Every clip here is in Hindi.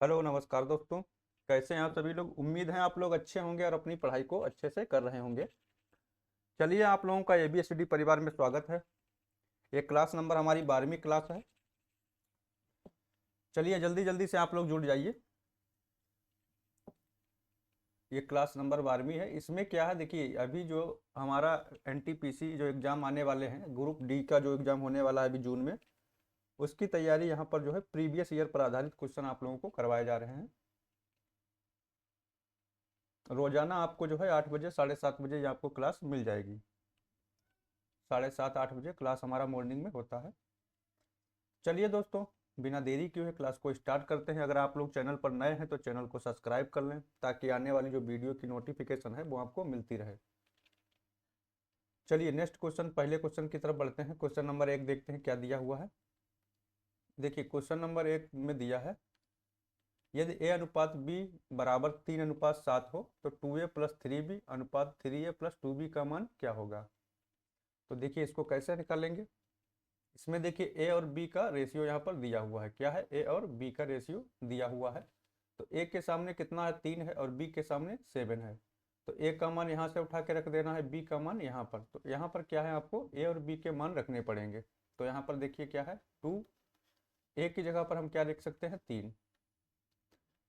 हेलो नमस्कार दोस्तों। कैसे हैं आप सभी लोग। उम्मीद है आप लोग अच्छे होंगे और अपनी पढ़ाई को अच्छे से कर रहे होंगे। चलिए आप लोगों का एबीएसडी परिवार में स्वागत है। ये क्लास नंबर हमारी 12वीं क्लास है। चलिए जल्दी जल्दी से आप लोग जुड़ जाइए। ये क्लास नंबर 12वीं है। इसमें क्या है देखिए, अभी जो हमारा एनटीपीसी जो एग्ज़ाम आने वाले हैं, ग्रुप डी का जो एग्ज़ाम होने वाला है अभी जून में, उसकी तैयारी यहाँ पर जो है प्रीवियस ईयर पर आधारित क्वेश्चन आप लोगों को करवाए जा रहे हैं। रोजाना आपको जो है 8 बजे 7:30 बजे ये आपको क्लास मिल जाएगी। 7:30 8 बजे क्लास हमारा मॉर्निंग में होता है। चलिए दोस्तों, बिना देरी किए हुए क्लास को स्टार्ट करते हैं। अगर आप लोग चैनल पर नए हैं तो चैनल को सब्सक्राइब कर लें ताकि आने वाली जो वीडियो की नोटिफिकेशन है वो आपको मिलती रहे। चलिए नेक्स्ट क्वेश्चन, पहले क्वेश्चन की तरफ बढ़ते हैं। क्वेश्चन नंबर 1 देखते हैं क्या दिया हुआ है। देखिए क्वेश्चन नंबर 1 में दिया है, यदि ए अनुपात बी बराबर 3:7 हो तो 2a + 3b अनुपात 3a + 2b का मान क्या होगा। तो देखिए इसको कैसे निकालेंगे। इसमें देखिए ए और बी का रेशियो यहाँ पर दिया हुआ है। क्या है, ए और बी का रेशियो दिया हुआ है। तो ए के सामने कितना है, 3 है, और बी के सामने 7 है। तो ए का मान यहाँ से उठा के रख देना है, बी का मान यहाँ पर। तो यहाँ पर क्या है, आपको ए और बी के मान रखने पड़ेंगे। तो यहाँ पर देखिए क्या है, 2, ए की जगह पर हम क्या लिख सकते हैं, 3,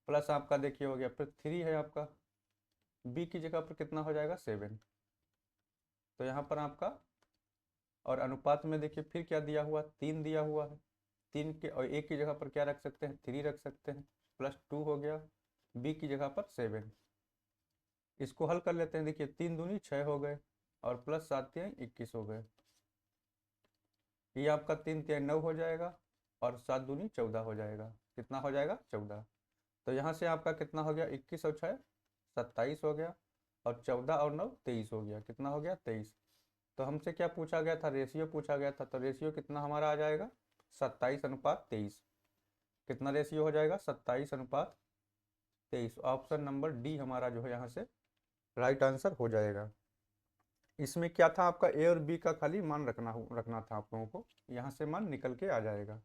प्लस आपका देखिए हो गया, फिर 3 है आपका, बी की जगह पर कितना हो जाएगा, 7। तो यहाँ पर आपका, और अनुपात में देखिए फिर क्या दिया हुआ, 3 दिया हुआ है। 3 के और एक की जगह पर क्या रख सकते हैं, 3 रख सकते हैं, +2 हो गया, बी की जगह पर 7। इसको हल कर लेते हैं। देखिए 3 दूनी 6 हो गए, और प्लस 7 तिहाई 21 हो गए। ये आपका 3 तिहाई 9 हो जाएगा, और 7 दूनी 14 हो जाएगा। कितना हो जाएगा, 14। तो यहाँ से आपका कितना हो गया, 21 और 6 27 हो गया, और 14 और 9 23 हो गया। कितना हो गया, 23। तो हमसे क्या पूछा गया था, रेशियो पूछा गया था। तो रेशियो कितना हमारा आ जाएगा, 27:23। कितना रेशियो हो जाएगा, 27:23। ऑप्शन नंबर डी हमारा जो है यहाँ से राइट आंसर हो जाएगा। इसमें क्या था, आपका ए और बी का खाली मान रखना था आप लोगों को। यहाँ से मान निकल के आ जाएगा।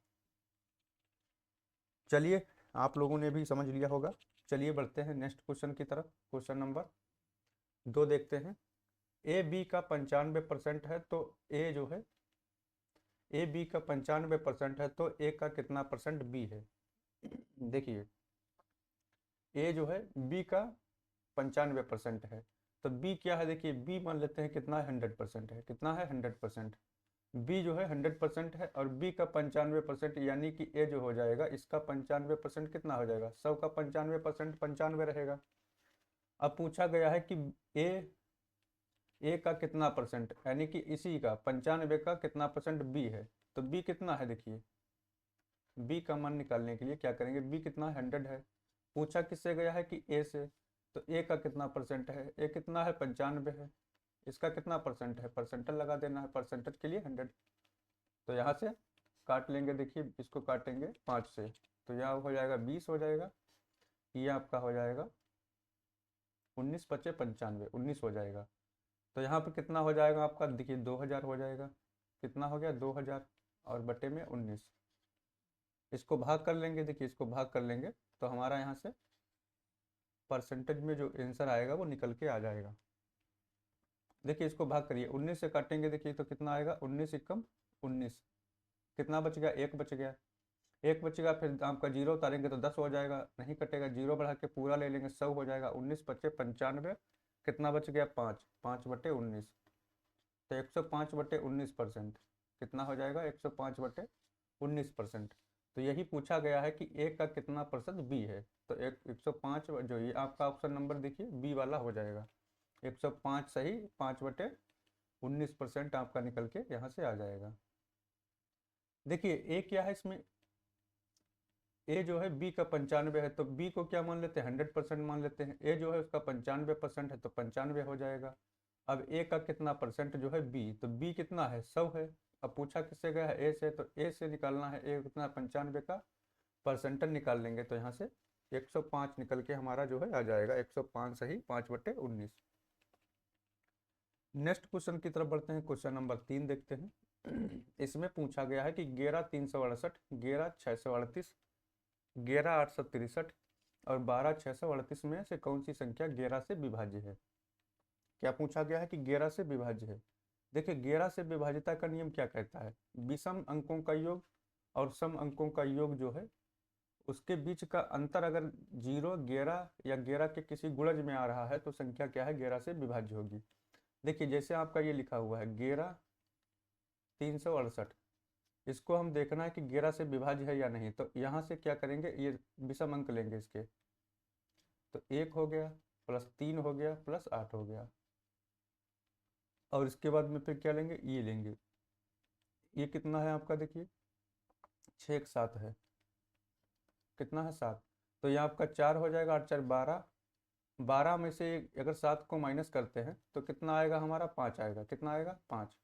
चलिए, आप लोगों ने भी समझ लिया होगा। चलिए बढ़ते हैं नेक्स्ट क्वेश्चन की तरफ। क्वेश्चन नंबर 2 देखते हैं। ए बी का 95% है तो ए जो है, ए बी का 95% है तो ए का कितना परसेंट बी है। देखिए ए जो है बी का 95% है, तो बी क्या है, देखिए बी मान लेते हैं कितना है, 100% है। कितना है, 100%। बी जो है 100% है, और बी का 95%, यानी कि ए जो हो जाएगा, इसका 95% कितना हो जाएगा, 100 का 95% 95 रहेगा। अब पूछा गया है कि ए ए का कितना परसेंट, यानी कि इसी का 95 का कितना परसेंट बी है। तो बी कितना है, देखिए बी का मान निकालने के लिए क्या करेंगे, बी कितना है, 100 है। पूछा किससे गया है, कि ए से। तो ए का कितना परसेंट है, ए कितना है, 95 है। इसका कितना परसेंट है, परसेंटेज लगा देना है, परसेंटेज के लिए 100। तो यहाँ से काट लेंगे, देखिए इसको काटेंगे 5 से, तो यहाँ हो जाएगा 20 हो जाएगा। ये आपका हो जाएगा 19 × 5 = 95, 19 हो जाएगा। तो यहाँ पर कितना हो जाएगा आपका, देखिए 2000 हो जाएगा। कितना हो गया, 2000, और बटे में 19। इसको भाग कर लेंगे, देखिए इसको भाग कर लेंगे तो हमारा यहाँ से परसेंटेज में जो आंसर आएगा वो निकल के आ जाएगा। देखिए इसको भाग करिए, 19 से काटेंगे, देखिए तो कितना आएगा, 19 × 19। कितना बच गया, एक बच गया। एक बचेगा, फिर आपका जीरो उतारेंगे तो 10 हो जाएगा, नहीं कटेगा, जीरो बढ़ा के पूरा ले लेंगे, 100 हो जाएगा। 19 × 5 = 95। कितना बच गया, 5, 5/19। तो 105/19%। कितना हो जाएगा, 105/19%। तो यही पूछा गया है कि ए का कितना प्रतिशत बी है। तो 105 जो ये आपका ऑप्शन नंबर देखिए बी वाला हो जाएगा। 105 सही, 5/19% आपका निकल के यहाँ से आ जाएगा। देखिए ए क्या है इसमें, ए जो है बी का 95 है, तो बी को क्या मान लेते हैं, 100% मान लेते हैं। ए जो है उसका 95% है, तो 95 हो जाएगा। अब ए का कितना परसेंट जो है बी, तो बी कितना है, 100 है। अब पूछा किससे गया है, ए से, तो ए से निकालना है, ए कितना 95 का परसेंटेज निकाल लेंगे, तो यहाँ से 105 निकल के हमारा जो है आ जाएगा। 105 सही, 5/19। नेक्स्ट क्वेश्चन की तरफ बढ़ते हैं। क्वेश्चन नंबर 3 देखते हैं। इसमें पूछा गया है कि 11 368, 11 638, 11,863 और 12,638 में से कौन सी संख्या 11 से विभाज्य है। क्या पूछा गया है कि 11 से विभाज्य है। देखिए 11 से विभाज्यता का नियम क्या कहता है, विषम अंकों का योग और सम अंकों का योग जो है उसके बीच का अंतर अगर 0, 11 या 11 के किसी गुणज में आ रहा है तो संख्या क्या है, 11 से विभाज्य होगी। देखिए जैसे आपका ये लिखा हुआ है 11,368, इसको हम देखना है कि 11 से विभाज्य है या नहीं, तो यहाँ से क्या करेंगे, ये विषम अंक लेंगे इसके, तो 1 हो गया प्लस 3 हो गया प्लस 8 हो गया, और इसके बाद में फिर क्या लेंगे, ये लेंगे, ये कितना है आपका, देखिए 6 एक 7 है, कितना है 7, तो यहाँ आपका 4 हो जाएगा, 8 4 12, 12 में से अगर 7 को माइनस करते हैं तो कितना आएगा हमारा, 5 आएगा, कितना आएगा 5,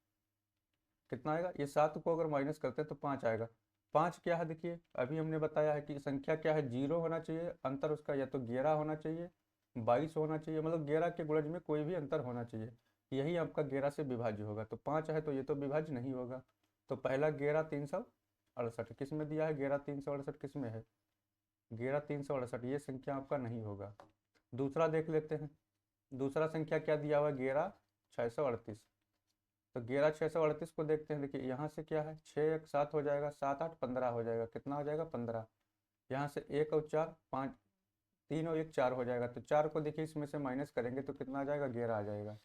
कितना आएगा, ये 7 को अगर माइनस करते हैं तो 5 आएगा। 5 क्या है, देखिए अभी हमने बताया है कि संख्या क्या है, 0 होना चाहिए, अंतर उसका या तो 11 होना चाहिए, 22 होना चाहिए, मतलब 11 के गुणज में कोई भी अंतर होना चाहिए, यही आपका 11 से विभाज्य होगा। तो 5 है तो ये तो विभाज्य नहीं होगा, तो पहला 11,368 किस में दिया है, 11,368 किस में है, 11,368, ये संख्या आपका नहीं होगा। दूसरा देख लेते हैं, दूसरा संख्या क्या दिया हुआ है, 11,638, तो 11,638 को देखते हैं। देखिए यहाँ से क्या है, 6 एक 7 हो जाएगा, 7 8 15 हो जाएगा, कितना हो जाएगा 15, यहाँ से 1 और 4 5, 3 और 1 4 हो जाएगा, तो 4 को देखिए इसमें से माइनस करेंगे तो कितना आ जाएगा, 11 आ जाएगा,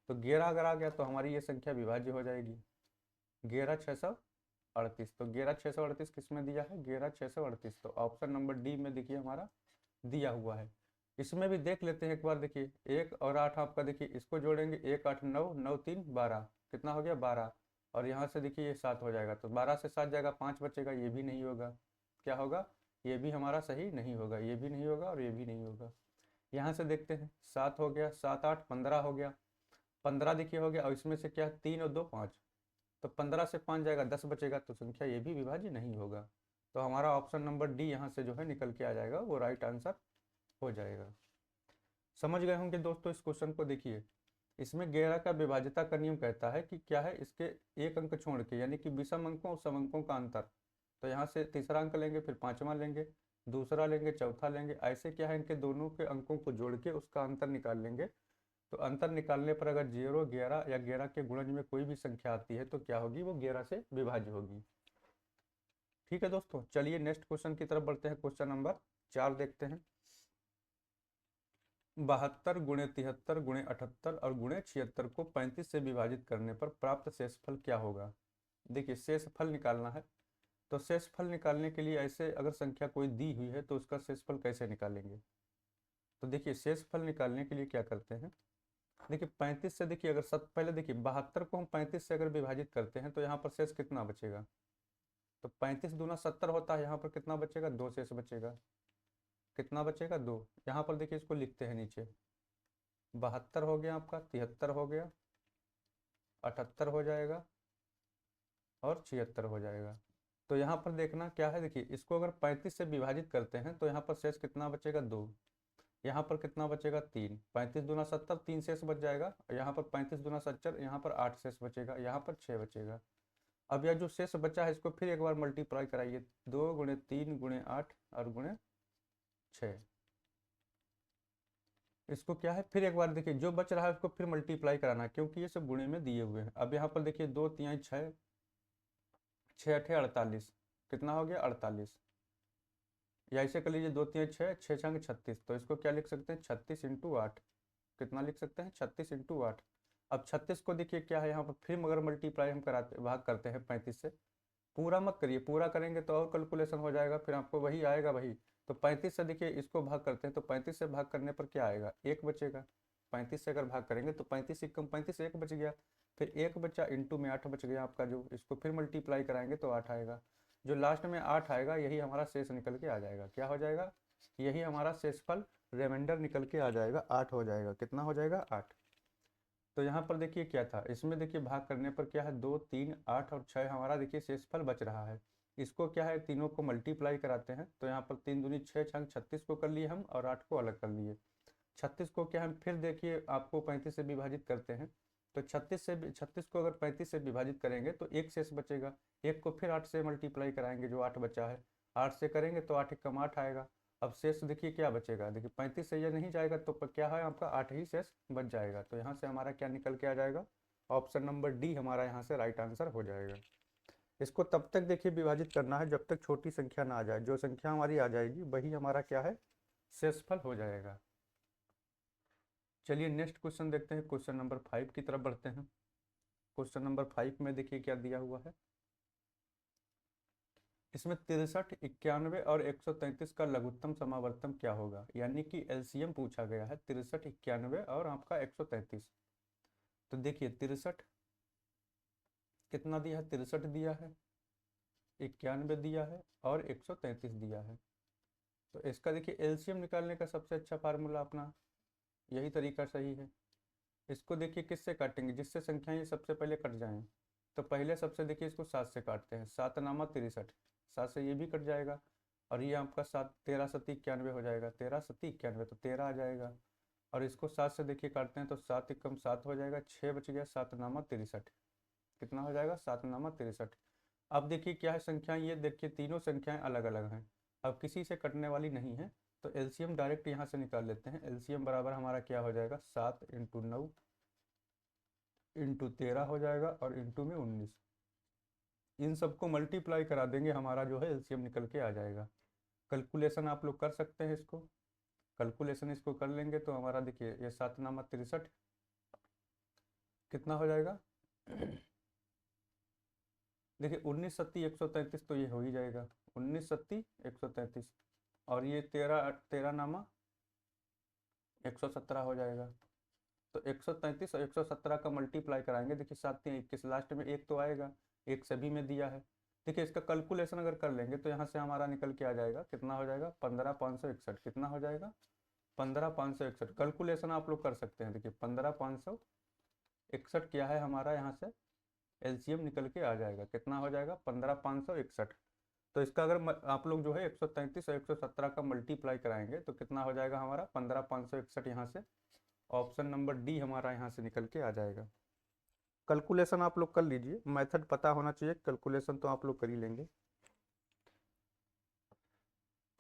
तो 11 अगर आ गया तो हमारी ये संख्या विभाज्य हो जाएगी, 11,638, तो 11,638 किस में दिया है, 11,638, तो ऑप्शन नंबर डी में देखिए हमारा दिया हुआ है। इसमें भी देख लेते हैं एक बार, देखिए 1 और 8 आपका, देखिए इसको जोड़ेंगे, 1 8 9 9 3 12, कितना हो गया 12, और यहाँ से देखिए ये 7 हो जाएगा, तो 12 से 7 जाएगा 5 बचेगा, ये भी नहीं होगा, क्या होगा, ये भी हमारा सही नहीं होगा, ये भी नहीं होगा और ये भी नहीं होगा। यहाँ से देखते हैं, 7 हो गया, 7 8 15 हो गया, 15 देखिए हो गया, और इसमें से क्या है, 3 और 2 5, तो 15 से 5 जाएगा 10 बचेगा, तो संख्या ये भी विभाज्य नहीं होगा, तो हमारा ऑप्शन नंबर डी यहाँ से जो है निकल के आ जाएगा, वो राइट आंसर हो जाएगा। समझ गए होंगे दोस्तों इस क्वेश्चन को। देखिए इसमें 11 का विभाज्यता का नियम कहता है कि क्या है, इसके एक अंक छोड़ के, यानी कि विषम अंकों और सम अंकों का अंतर, तो यहाँ से तीसरा अंक लेंगे, फिर पांचवा लेंगे, दूसरा लेंगे, चौथा लेंगे, ऐसे क्या है इनके दोनों के अंकों को जोड़ के उसका अंतर निकाल लेंगे, तो अंतर निकालने पर अगर 0 11 या 11 के गुणज में कोई भी संख्या आती है तो क्या होगी, वो 11 से विभाज्य होगी। ठीक है दोस्तों, चलिए नेक्स्ट क्वेश्चन की तरफ बढ़ते हैं। क्वेश्चन नंबर 4 देखते हैं, 72 गुणे 73 गुणे 78 और गुणे 76 को 35 से विभाजित करने पर प्राप्त शेषफल क्या होगा। देखिए शेषफल निकालना है, तो शेषफल निकालने के लिए ऐसे अगर संख्या कोई दी हुई है तो उसका शेषफल कैसे निकालेंगे, तो देखिए शेषफल निकालने के लिए क्या करते हैं, देखिए 35 से, देखिए अगर पहले देखिए 72 को हम 35 से अगर विभाजित करते हैं तो यहाँ पर शेष कितना बचेगा, तो 35 दूना 70 होता है, यहाँ पर कितना बचेगा, 2 शेष बचेगा, कितना बचेगा 2, यहाँ पर देखिए इसको लिखते हैं नीचे, 72 हो गया आपका, 73 हो गया, 78 हो जाएगा और 76 हो जाएगा। तो यहाँ पर देखना क्या है, देखिए इसको अगर 35 से विभाजित करते हैं तो यहाँ पर शेष कितना बचेगा 2, यहाँ पर कितना बचेगा 3, 35 दूना 70, 3 शेष बच जाएगा, यहाँ पर 35 दूना 70, यहाँ पर 8 शेष बचेगा, यहाँ पर 6 बचेगा। अब यह जो शेष बचा है इसको फिर एक बार मल्टीप्लाई कराइए, 2 गुणे 3 गुणे 8 और गुणे 6, इसको क्या है फिर एक बार देखिए जो बच रहा है उसको फिर मल्टीप्लाई कराना है, क्योंकि ये सब गुणे में दिए हुए हैं। अब यहाँ पर देखिए 2 3 6, 6 8 48, कितना हो गया 48, या ऐसे कर लीजिए 2 3 6, 6 6 36, तो इसको क्या लिख सकते हैं 36 इंटू 8, कितना लिख सकते हैं 36 इंटू 8। अब 36 को देखिए क्या है, यहाँ पर फिर मगर मल्टीप्लाई हम कराते भाग करते हैं 35 से, पूरा मत करिए, पूरा करेंगे तो और कैलकुलेशन हो जाएगा, फिर आपको वही आएगा वही, तो 35 से देखिए इसको भाग करते हैं, तो 35 से भाग करने पर क्या आएगा, 1 बचेगा, 35 से अगर भाग करेंगे तो 35 कम 35 1 बच गया, फिर 1 बचा, इंटू में 8 बच गया आपका, जो इसको फिर मल्टीप्लाई कराएंगे तो 8 आएगा, जो लास्ट में 8 आएगा यही हमारा शेष निकल के आ जाएगा, क्या हो जाएगा, यही हमारा शेषफल रिमाइंडर निकल के आ जाएगा, 8 हो जाएगा, कितना हो जाएगा 8। तो यहाँ पर देखिए क्या था, इसमें देखिए भाग करने पर क्या है 2 3 8 और 6 हमारा देखिए शेषफल बच रहा है, इसको क्या है तीनों को मल्टीप्लाई कराते हैं, तो यहाँ पर 3 दूनी 6 छंग 36 को कर लिए हम और 8 को अलग कर लिए। 36 को क्या हम फिर देखिए आपको 35 से विभाजित करते हैं, तो 36 को अगर 35 से विभाजित करेंगे तो एक शेष बचेगा, एक को फिर 8 से मल्टीप्लाई कराएंगे जो 8 बचा है, 8 से करेंगे तो 8 एकम 8 आएगा। अब शेष देखिए क्या बचेगा, देखिए 35 से ये नहीं जाएगा तो क्या है आपका 8 ही शेष बच जाएगा। तो यहाँ से हमारा क्या निकल के आ जाएगा, ऑप्शन नंबर डी हमारा यहाँ से राइट आंसर हो जाएगा। इसको तब तक देखिए विभाजित करना है जब तक छोटी संख्या ना आ जाए, जो संख्या हमारी आ जाएगी वही हमारा क्या है, शेषफल हो जाएगा। चलिए नेक्स्ट क्वेश्चन देखते हैं, क्वेश्चन नंबर 5 की तरफ बढ़ते हैं। क्वेश्चन नंबर 5 में देखिए क्या दिया हुआ है, इसमें 63, 91 और 133 का लघुत्तम समावर्तन क्या होगा, यानी कि एलसीएम पूछा गया है 63, 91 और आपका 133। तो देखिए 63 कितना दिया है, 63 दिया है, 91 दिया है और 133 दिया है। तो इसका देखिए एलसीएम निकालने का सबसे अच्छा फार्मूला अपना यही तरीका सही है। इसको देखिए किससे काटेंगे, जिससे संख्याएं ये सबसे पहले कट जाएं। तो पहले सबसे देखिए इसको 7 से काटते हैं, 7 नामा 63, 7 से ये भी कट जाएगा और ये आपका 7, 13 सती 91 हो जाएगा, 13 सती 91 तो 13 आ जाएगा। और इसको 7 से देखिए काटते हैं तो 7 एकम 7 हो जाएगा, 6 बच गया, 7 नामा 63, कितना हो जाएगा 7 नामा 63। अब देखिए क्या है संख्याएं, ये देखिए तीनों संख्याएं अलग अलग हैं, अब किसी से कटने वाली नहीं है। तो एलसीएम डायरेक्ट यहाँ से निकाल लेते हैं। एलसीएम बराबर हमारा क्या हो जाएगा, 7 इंटू 9 इंटू 13 हो जाएगा और इंटू में 19। इन सबको मल्टीप्लाई करा देंगे, हमारा जो है एलसीएम निकल के आ जाएगा। कैलकुलेशन आप लोग कर सकते हैं, इसको कैलकुलेशन इसको कर लेंगे तो हमारा देखिए ये 7 नामा 63 कितना हो जाएगा देखिए 19 सत्ती 133 तो ये हो ही जाएगा, 19 सत्ती 133 और ये 13 13 नामा 117 हो जाएगा। तो 133 और 117 का मल्टीप्लाई कराएंगे, देखिए 7 3 21, लास्ट में एक तो आएगा, एक सभी में दिया है। देखिए इसका कैलकुलेशन अगर कर लेंगे तो यहाँ से हमारा निकल के आ जाएगा, कितना हो जाएगा 15,561, कितना हो जाएगा 15,561। कैलकुलेशन आप लोग कर सकते हैं, देखिए 15,561 क्या है हमारा, यहाँ से एलसीएम निकल के आ जाएगा, कितना हो जाएगा 15,561। तो इसका अगर आप लोग जो है 133 और 117 का मल्टीप्लाई कराएंगे तो कितना हो जाएगा हमारा 15,561, यहाँ से ऑप्शन नंबर डी हमारा यहाँ से निकल के आ जाएगा। कैलकुलेशन आप लोग कर लीजिए, मेथड पता होना चाहिए, कैलकुलेशन तो आप लोग कर ही लेंगे।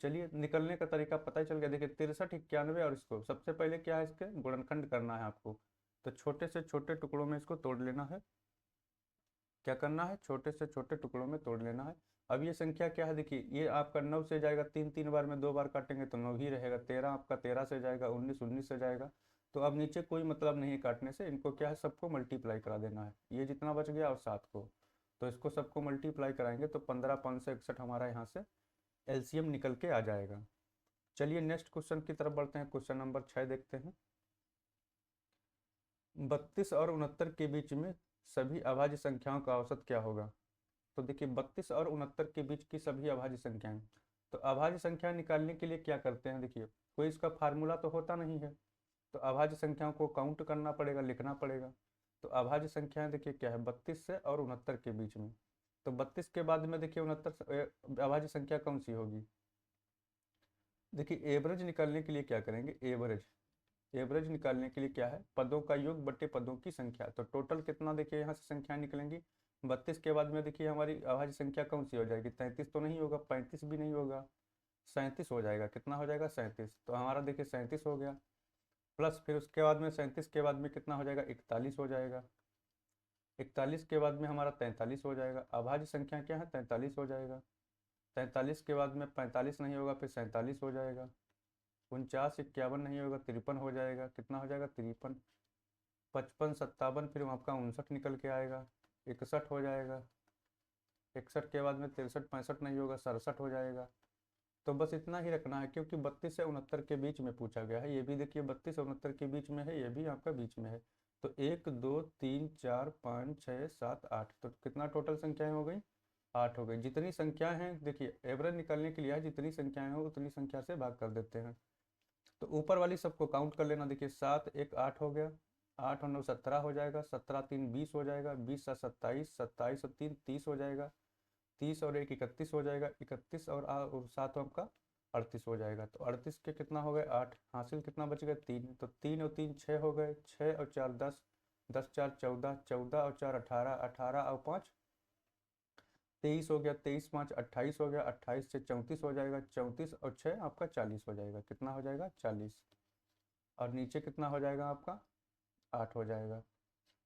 चलिए निकलने का तरीका पता ही चल गया। देखिए 63, 91 और इसको सबसे पहले क्या है, इसके गुणनखंड करना है आपको। तो छोटे से छोटे टुकड़ों में इसको तोड़ लेना है, क्या करना है, छोटे से छोटे टुकड़ों में तोड़ लेना है। अब ये संख्या क्या है, देखिए ये आपका 9 से जाएगा, 3 3 बार में 2 बार काटेंगे तो 9 ही रहेगा। 13 आपका 13 से जाएगा, 19 19 से जाएगा। तो अब नीचे कोई मतलब नहीं है काटने से, इनको क्या है सबको मल्टीप्लाई करा देना है, ये जितना बच गया और 7 को, तो इसको सबको मल्टीप्लाई कराएंगे तो 15,561 हमारा यहाँ से एलसीएम निकल के आ जाएगा। चलिए नेक्स्ट क्वेश्चन की तरफ बढ़ते हैं, क्वेश्चन नंबर 6 देखते हैं। 32 और 69 के बीच में सभी अभाज्य संख्याओं का औसत क्या होगा। तो देखिए 32 और 69 के बीच की सभी अभाज्य संख्याएं, तो अभाज्य संख्या निकालने के लिए क्या करते हैं, देखिए कोई इसका फार्मूला तो होता नहीं है, तो अभाज्य संख्याओं को काउंट करना पड़ेगा, लिखना पड़ेगा। तो अभाज्य संख्याएं देखिए क्या है 32 से और 69 के बीच में, तो 32 के बाद में देखिए 69 अभाज्य संख्या कौन सी होगी। देखिए एवरेज निकालने के लिए क्या करेंगे, एवरेज एवरेज निकालने के लिए क्या है, पदों का योग बट्टे पदों की संख्या। तो टोटल कितना देखिए यहाँ से संख्या निकलेंगी, 32 के बाद में देखिए हमारी अभाज्य संख्या कौन सी हो जाएगी, 33 तो नहीं होगा, 35 भी नहीं होगा, 37 हो जाएगा, कितना हो जाएगा 37। तो हमारा देखिए 37 हो गया, प्लस फिर उसके बाद में 37 के बाद में कितना हो जाएगा 41 हो जाएगा, 41 के बाद में हमारा 43 हो जाएगा। अभाज्य संख्या क्या है 43 हो जाएगा, 43 के बाद में 45 नहीं होगा, फिर 47 हो जाएगा, 49 51 नहीं होगा, 53 हो जाएगा, कितना हो जाएगा 53, 55 57 फिर आपका 59 निकल के आएगा, 61 हो जाएगा, 61 के बाद में 63 65 नहीं होगा, 67 हो जाएगा। तो बस इतना ही रखना है, क्योंकि 32 से 69 के बीच में पूछा गया है, ये भी देखिए 32 से 69 के बीच में है, ये भी आपका बीच में है। तो 1 2 3 4 5 6 7 8, तो कितना टोटल संख्याएं हो गई 8 हो गई। जितनी संख्याएं हैं देखिए एवरेज निकालने के लिए है, जितनी संख्याएं हो उतनी संख्या से भाग कर देते हैं। तो ऊपर वाली सबको काउंट कर लेना, देखिए 7 1 8 हो गया, 8 और 9 17 हो जाएगा, 17 3 20 हो जाएगा, 20 7 27, 27 और 3 30 हो जाएगा, 30 और 1 31 हो जाएगा, 31 और 7 आपका 38 हो जाएगा। तो 38 के कितना हो गए 8, हासिल कितना बच गया 3, तो 3 और 3 6 हो गए, 6 और 4 10, 10 4 14, 14 और 4 18, 18 और 5 23 हो गया, 23 5 28 हो गया, 28 से 34 हो जाएगा, 34 और 6 आपका 40 हो जाएगा। कितना हो जाएगा? 40। और नीचे कितना हो जाएगा आपका? 8 हो जाएगा।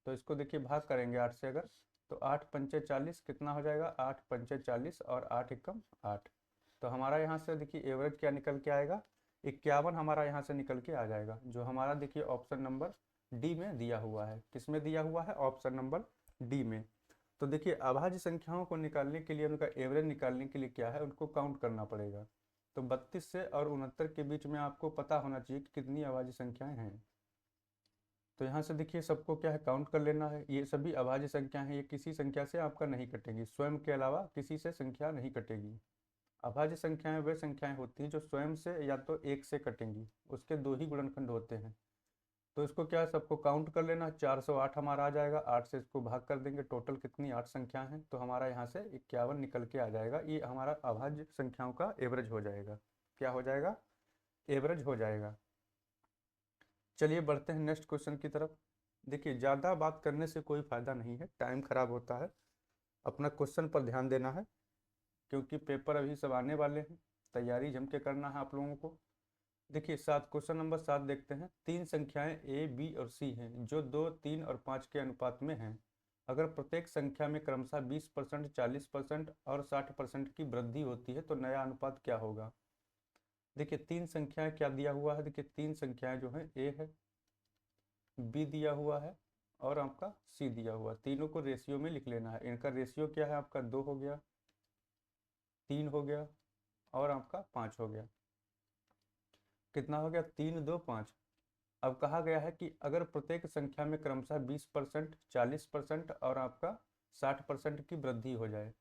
तो इसको देखिए भाग करेंगे 8 से अगर, तो 8 पंचे 40 कितना हो जाएगा? 8 पंचे 40 और 8 एकम 8। तो हमारा यहाँ से देखिए एवरेज क्या निकल के आएगा? 51 हमारा यहाँ से निकल के आ जाएगा, जो हमारा देखिए ऑप्शन नंबर डी में दिया हुआ है। किस में दिया हुआ है? ऑप्शन नंबर डी में। तो देखिए अभाज्य संख्याओं को निकालने के लिए, उनका एवरेज निकालने के लिए क्या है, उनको काउंट करना पड़ेगा। तो 32 से और 69 के बीच में आपको पता होना चाहिए कि कितनी अभाज्य संख्याएं हैं। तो यहाँ से देखिए सबको क्या है, काउंट कर लेना है। ये सभी अभाज्य संख्या हैं, ये किसी संख्या से आपका नहीं कटेगी, स्वयं के अलावा किसी से संख्या नहीं कटेगी। अभाज्य संख्याएं वे संख्याएं होती हैं जो स्वयं से या तो एक से कटेंगी, उसके दो ही गुणनखंड होते हैं। तो इसको क्या है, सबको काउंट कर लेना। 408 हमारा आ जाएगा, 8 से इसको भाग कर देंगे, टोटल कितनी 8 संख्याएं हैं, तो हमारा यहाँ से 51 निकल के आ जाएगा। ये हमारा अभाज्य संख्याओं का एवरेज हो जाएगा। क्या हो जाएगा? एवरेज हो जाएगा। चलिए बढ़ते हैं नेक्स्ट क्वेश्चन की तरफ। देखिए ज़्यादा बात करने से कोई फ़ायदा नहीं है, टाइम खराब होता है। अपना क्वेश्चन पर ध्यान देना है, क्योंकि पेपर अभी सब आने वाले हैं, तैयारी जम के करना है आप लोगों को। देखिए क्वेश्चन नंबर 7 देखते हैं। तीन संख्याएं ए, बी और सी हैं जो 2, 3 और 5 के अनुपात में हैं। अगर प्रत्येक संख्या में क्रमशः 20%, 40% और 60% की वृद्धि होती है तो नया अनुपात क्या होगा? देखिए तीन संख्याएं क्या दिया हुआ है, देखिए तीन संख्याएं जो हैं, ए है, बी दिया हुआ है और आपका सी दिया हुआ है। तीनों को रेशियो में लिख लेना है। इनका रेशियो क्या है आपका? 2 हो गया, 3 हो गया और आपका 5 हो गया। कितना हो गया? 3 2 5। अब कहा गया है कि अगर प्रत्येक संख्या में क्रमशः 20%, 40% और आपका 60% की वृद्धि हो जाए,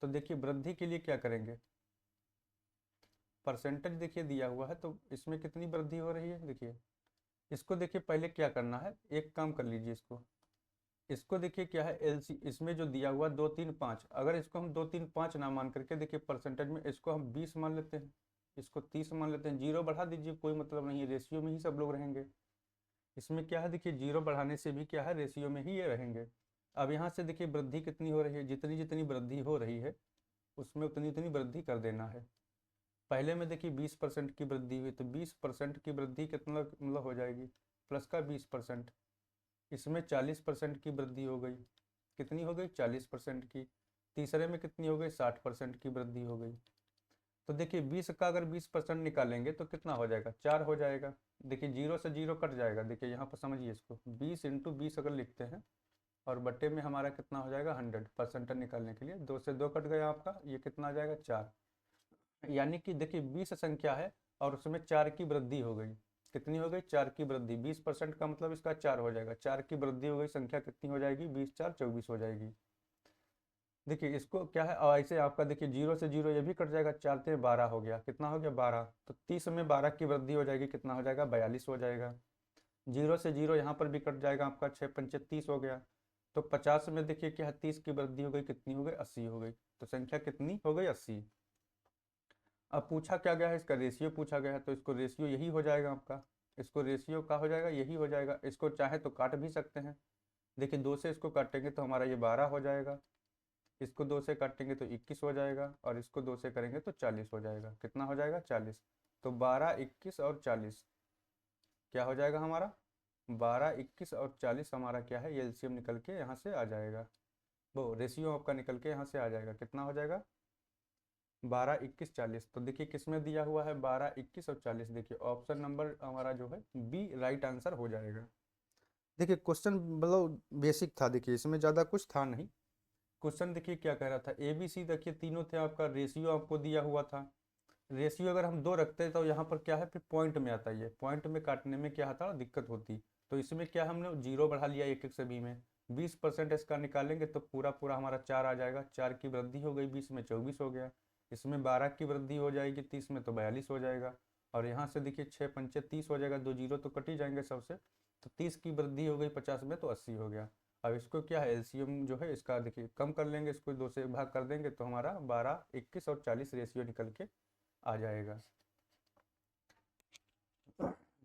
तो देखिए वृद्धि के लिए क्या करेंगे? परसेंटेज देखिए दिया हुआ है, तो इसमें कितनी वृद्धि हो रही है देखिए। इसको देखिए पहले क्या करना है, एक काम कर लीजिए। इसको देखिए क्या है, एलसी इसमें जो दिया हुआ 2 3 5, अगर इसको हम 2 3 5 ना मान करके देखिए परसेंटेज में इसको हम 20 मान लेते हैं, इसको 30 मान लेते हैं। जीरो बढ़ा दीजिए, कोई मतलब नहीं है, रेशियो में ही सब लोग रहेंगे। इसमें क्या है देखिए, जीरो बढ़ाने से भी क्या है, रेशियो में ही ये रहेंगे। अब यहाँ से देखिए वृद्धि कितनी हो रही है, जितनी जितनी वृद्धि हो रही है उसमें उतनी उतनी वृद्धि कर देना है। पहले में देखिए 20% की वृद्धि हुई, तो 20% की वृद्धि कितना मतलब हो जाएगी? प्लस का 20%। इसमें 40% की वृद्धि हो गई। कितनी हो गई? 40% की। तीसरे में कितनी हो गई? 60% की वृद्धि हो गई। तो देखिए 20 का अगर 20% निकालेंगे तो कितना हो जाएगा? 4 हो जाएगा। देखिए जीरो से जीरो कट जाएगा। देखिए यहाँ पर समझिए इसको, 20 इंटू 20 अगर लिखते हैं और बट्टे में हमारा कितना हो जाएगा? 100। परसेंटेज निकालने के लिए 2 से 2 कट गया आपका, ये कितना आ जाएगा? 4। यानी कि देखिए 20 संख्या है और उसमें 4 की वृद्धि हो गई। कितनी हो गई? 4 की वृद्धि। 20% का मतलब इसका 4 हो जाएगा। 4 की वृद्धि हो गई, संख्या कितनी हो जाएगी? 20 4 24 हो जाएगी। देखिए इसको क्या है, और ऐसे आपका देखिए जीरो से जीरो ये भी कट जाएगा, 4 से 12 हो गया। कितना हो गया? 12। तो 30 में 12 की वृद्धि हो जाएगी, कितना हो जाएगा? 42 हो जाएगा। जीरो से जीरो यहाँ पर भी कट जाएगा आपका, 6 पंचे 30 हो गया। तो 50 में देखिए क्या है, 30 की वृद्धि हो गई, कितनी हो गई? 80 हो गई। तो संख्या कितनी हो गई? 80। अब पूछा क्या गया है? इसका रेशियो पूछा गया है, तो इसको रेशियो यही हो जाएगा आपका। इसको रेशियो का हो जाएगा, यही हो जाएगा। इसको चाहे तो काट भी सकते हैं। देखिए 2 से इसको काटेंगे तो हमारा ये 12 हो जाएगा, इसको 2 से काटेंगे तो 21 हो जाएगा, और इसको 2 से करेंगे तो 40 हो जाएगा। कितना हो जाएगा? 40। तो 12 21 और 40 क्या हो जाएगा हमारा? 12 21 और 40 हमारा क्या है, ये एलसीएम निकल के यहाँ से आ जाएगा। वो रेशियो आपका निकल के यहाँ से आ जाएगा। कितना हो जाएगा? 12 21 40। तो देखिए किसमें दिया हुआ है? 12 21 और 40। देखिए ऑप्शन नंबर हमारा जो है बी राइट आंसर हो जाएगा। देखिए क्वेश्चन मतलब बेसिक था, देखिए इसमें ज़्यादा कुछ था नहीं। क्वेश्चन देखिए क्या कह रहा था, ए बी सी देखिए तीनों थे, आपका रेशियो आपको दिया हुआ था। रेशियो अगर हम 2 रखते हैं तो यहाँ पर क्या है, फिर पॉइंट में आता है। पॉइंट में काटने में क्या था, दिक्कत होती। तो इसमें क्या हमने जीरो बढ़ा लिया एक एक सभी में। 20% इसका निकालेंगे तो पूरा पूरा हमारा 4 आ जाएगा। 4 की वृद्धि हो गई, 20 में 24 हो गया। इसमें 12 की वृद्धि हो जाएगी, 30 में तो 42 हो जाएगा। और यहाँ से देखिए 6 पंचे 30 हो जाएगा, 2 जीरो तो कट ही जाएंगे सबसे। तो 30 की वृद्धि हो गई 50 में, तो 80 हो गया। अब इसको क्या है, एलसीएम जो है इसका देखिए कम कर लेंगे, इसको 2 से भाग कर देंगे तो हमारा 12 21 और 40 रेशियो निकल के आ जाएगा।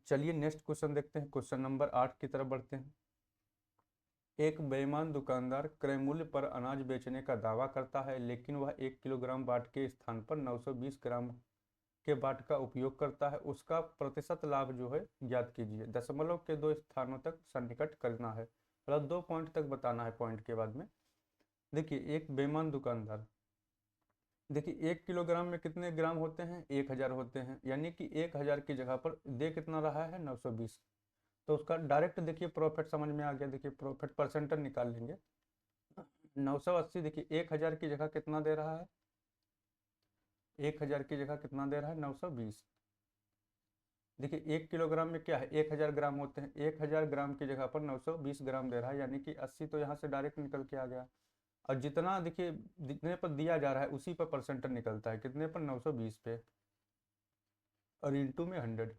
चलिए नेक्स्ट क्वेश्चन देखते हैं। क्वेश्चन नंबर 8 की तरफ बढ़ते हैं। एक बेईमान दुकानदार क्रय मूल्य पर अनाज बेचने का दावा करता है, लेकिन वह 1 किलोग्राम बाट के स्थान पर 920 ग्राम के बाट का उपयोग करता है। उसका प्रतिशत लाभ जो है ज्ञात कीजिए। दशमलव के 2 स्थानों तक सन्निकट करना है, मतलब 2 पॉइंट तक बताना है पॉइंट के बाद में। देखिए एक बेईमान दुकानदार, देखिए 1 किलोग्राम में कितने ग्राम होते हैं, 1000 होते हैं, यानी कि 1000 की जगह पर दे कितना रहा है, 920। तो उसका डायरेक्ट देखिए प्रॉफिट समझ में आ गया। देखिए प्रॉफिट परसेंटेज निकाल लेंगे। 980 देखिए 1000 की जगह कितना दे रहा है, 1000 की जगह कितना दे रहा है, 920। देखिए 1 किलोग्राम में क्या है, 1000 ग्राम होते हैं, 1000 ग्राम की जगह पर 920 ग्राम दे रहा है, यानी कि 80 तो यहाँ से डायरेक्ट निकल के आ गया। और जितना देखिए जितने पर दिया जा रहा है उसी पर परसेंटेज निकलता है, कितने पर, 920 पे, और इंटू में 100।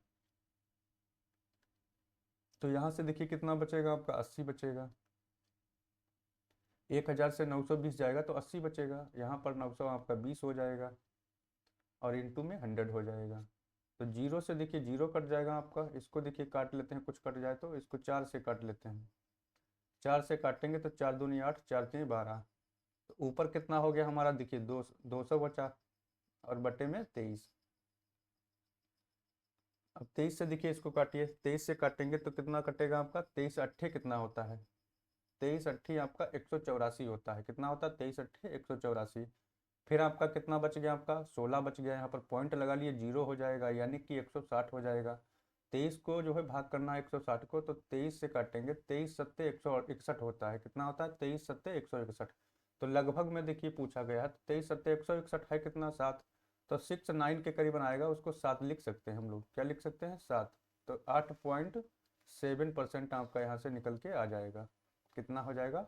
तो यहाँ से देखिए कितना बचेगा आपका, 80 बचेगा। 1000 से 920 जाएगा तो 80 बचेगा, यहाँ पर 900 आपका 20 हो जाएगा, और इंटू में 100 हो जाएगा। तो जीरो से देखिए जीरो कट जाएगा आपका। इसको देखिए काट लेते हैं, कुछ कट जाए तो इसको 4 से काट लेते हैं। 4 से काटेंगे तो 4 दूनी 8, 4 तीन 12। तो ऊपर कितना हो गया हमारा, देखिए 200 बचा, और बटे में 23। अब 23 से देखिए इसको काटिए, 23 से काटेंगे तो कितना कटेगा आपका, 23 अट्ठे कितना होता है, 23 अट्ठी आपका 184 होता है। कितना होता है, 23 अट्ठे 184। फिर आपका कितना बच गया, आपका 16 बच गया। यहाँ पर पॉइंट लगा लिए, जीरो हो जाएगा, यानी कि 160 हो जाएगा। 23 को जो है भाग करना है 160 को, तो 23 से काटेंगे, 23 सत्ते 161 होता है। कितना होता है, 23 सत्ते 161। तो लगभग में देखिए पूछा गया है, 23 सत्ते 161 है कितना, 7। तो 69 के करीबन आएगा, उसको 7 लिख सकते हैं हम लोग। क्या लिख सकते हैं, 7। तो 8.7% आपका यहाँ से निकल के आ जाएगा। कितना हो जाएगा,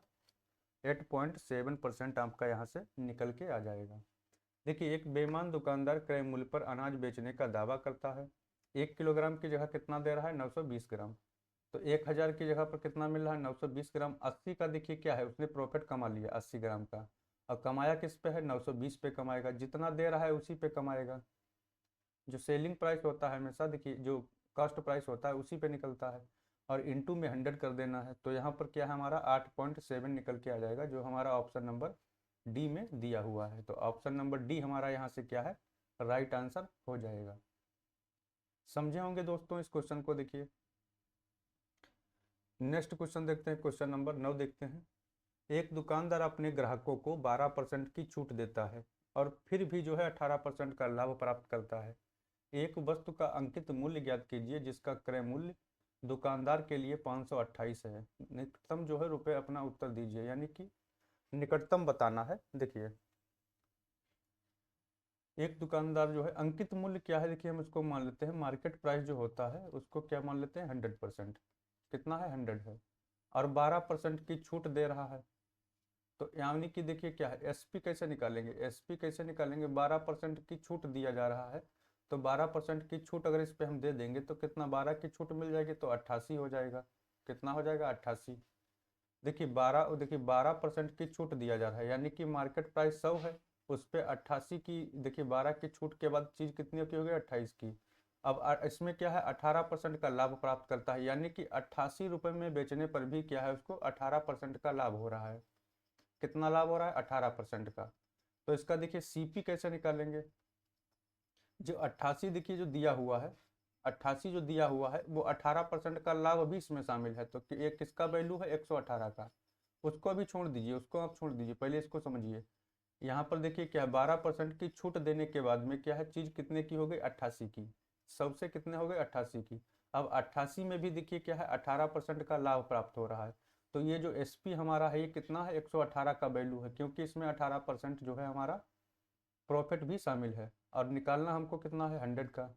8.7% आपका यहाँ से निकल के आ जाएगा। देखिए एक बेईमान दुकानदार क्रय मूल्य पर अनाज बेचने का दावा करता है। 1 किलोग्राम की जगह कितना दे रहा है, 920 ग्राम। तो 1000 की जगह पर कितना मिल रहा है, 920 ग्राम। 80 का देखिए क्या है, उसने प्रॉफिट कमा लिया 80 ग्राम का। और कमाया किस पे है, 920 पे कमाएगा। जितना दे रहा है उसी पे कमाएगा। जो सेलिंग प्राइस होता है हमेशा देखिए, जो कॉस्ट प्राइस होता है उसी पे निकलता है। और इंटू में 100 कर देना है। तो यहाँ पर क्या है हमारा, 8.7 निकल के आ जाएगा, जो हमारा ऑप्शन नंबर डी में दिया हुआ है। तो ऑप्शन नंबर डी हमारा यहाँ से क्या है, राइट आंसर हो जाएगा। समझे होंगे दोस्तों इस क्वेश्चन को। देखिए नेक्स्ट क्वेश्चन देखते हैं, क्वेश्चन नंबर 9 देखते हैं। एक दुकानदार अपने ग्राहकों को 12% की छूट देता है, और फिर भी जो है 18% का लाभ प्राप्त करता है। एक वस्तु का अंकित मूल्य ज्ञात कीजिए जिसका क्रय मूल्य दुकानदार के लिए 528 है। निकटतम जो है रुपए अपना उत्तर दीजिए, यानी कि निकटतम बताना है। देखिए एक दुकानदार जो है, अंकित मूल्य क्या है, देखिए हम इसको मान लेते हैं, मार्केट प्राइस जो होता है उसको क्या मान लेते हैं, 100%। कितना है, 100 है। और 12% की छूट दे रहा है। तो यानी कि देखिए क्या है, एसपी कैसे निकालेंगे, एसपी कैसे निकालेंगे, 12% की छूट दिया जा रहा है। तो 12% की छूट अगर इस पे हम दे देंगे तो कितना, 12 की छूट मिल जाएगी तो 88 हो जाएगा। कितना हो जाएगा, 88। देखिए 12% की छूट दिया जा रहा है, यानी कि मार्केट प्राइस 100 है, उस पर 88 की, देखिए 12 की छूट के बाद चीज़ कितनी की होगी, 28 की। अब इसमें क्या है, 18% का लाभ प्राप्त करता है, यानी कि 88 रुपये में बेचने पर भी क्या है, उसको 18% का लाभ हो रहा है। कितना लाभ हो रहा है, 18% का। तो इसका देखिए सीपी कैसे निकालेंगे, जो 88 देखिए जो दिया हुआ है, 88 जो दिया हुआ है वो 18% का लाभ भी इसमें शामिल है। तो ये किसका वैल्यू है, 118 का। उसको अभी छोड़ दीजिए, उसको आप छोड़ दीजिए, पहले इसको समझिए। यहाँ पर देखिए क्या है, 12% की छूट देने के बाद में क्या है, चीज़ कितने की हो गई, 88 की। सबसे कितने हो गए, 88 की। अब 88 में भी देखिए क्या है, 18% का लाभ प्राप्त हो रहा है। तो ये जो एसपी हमारा है ये कितना है, 118 का वैल्यू है, क्योंकि इसमें 18% जो है हमारा प्रॉफिट भी शामिल है। और निकालना हमको कितना है, 100 का।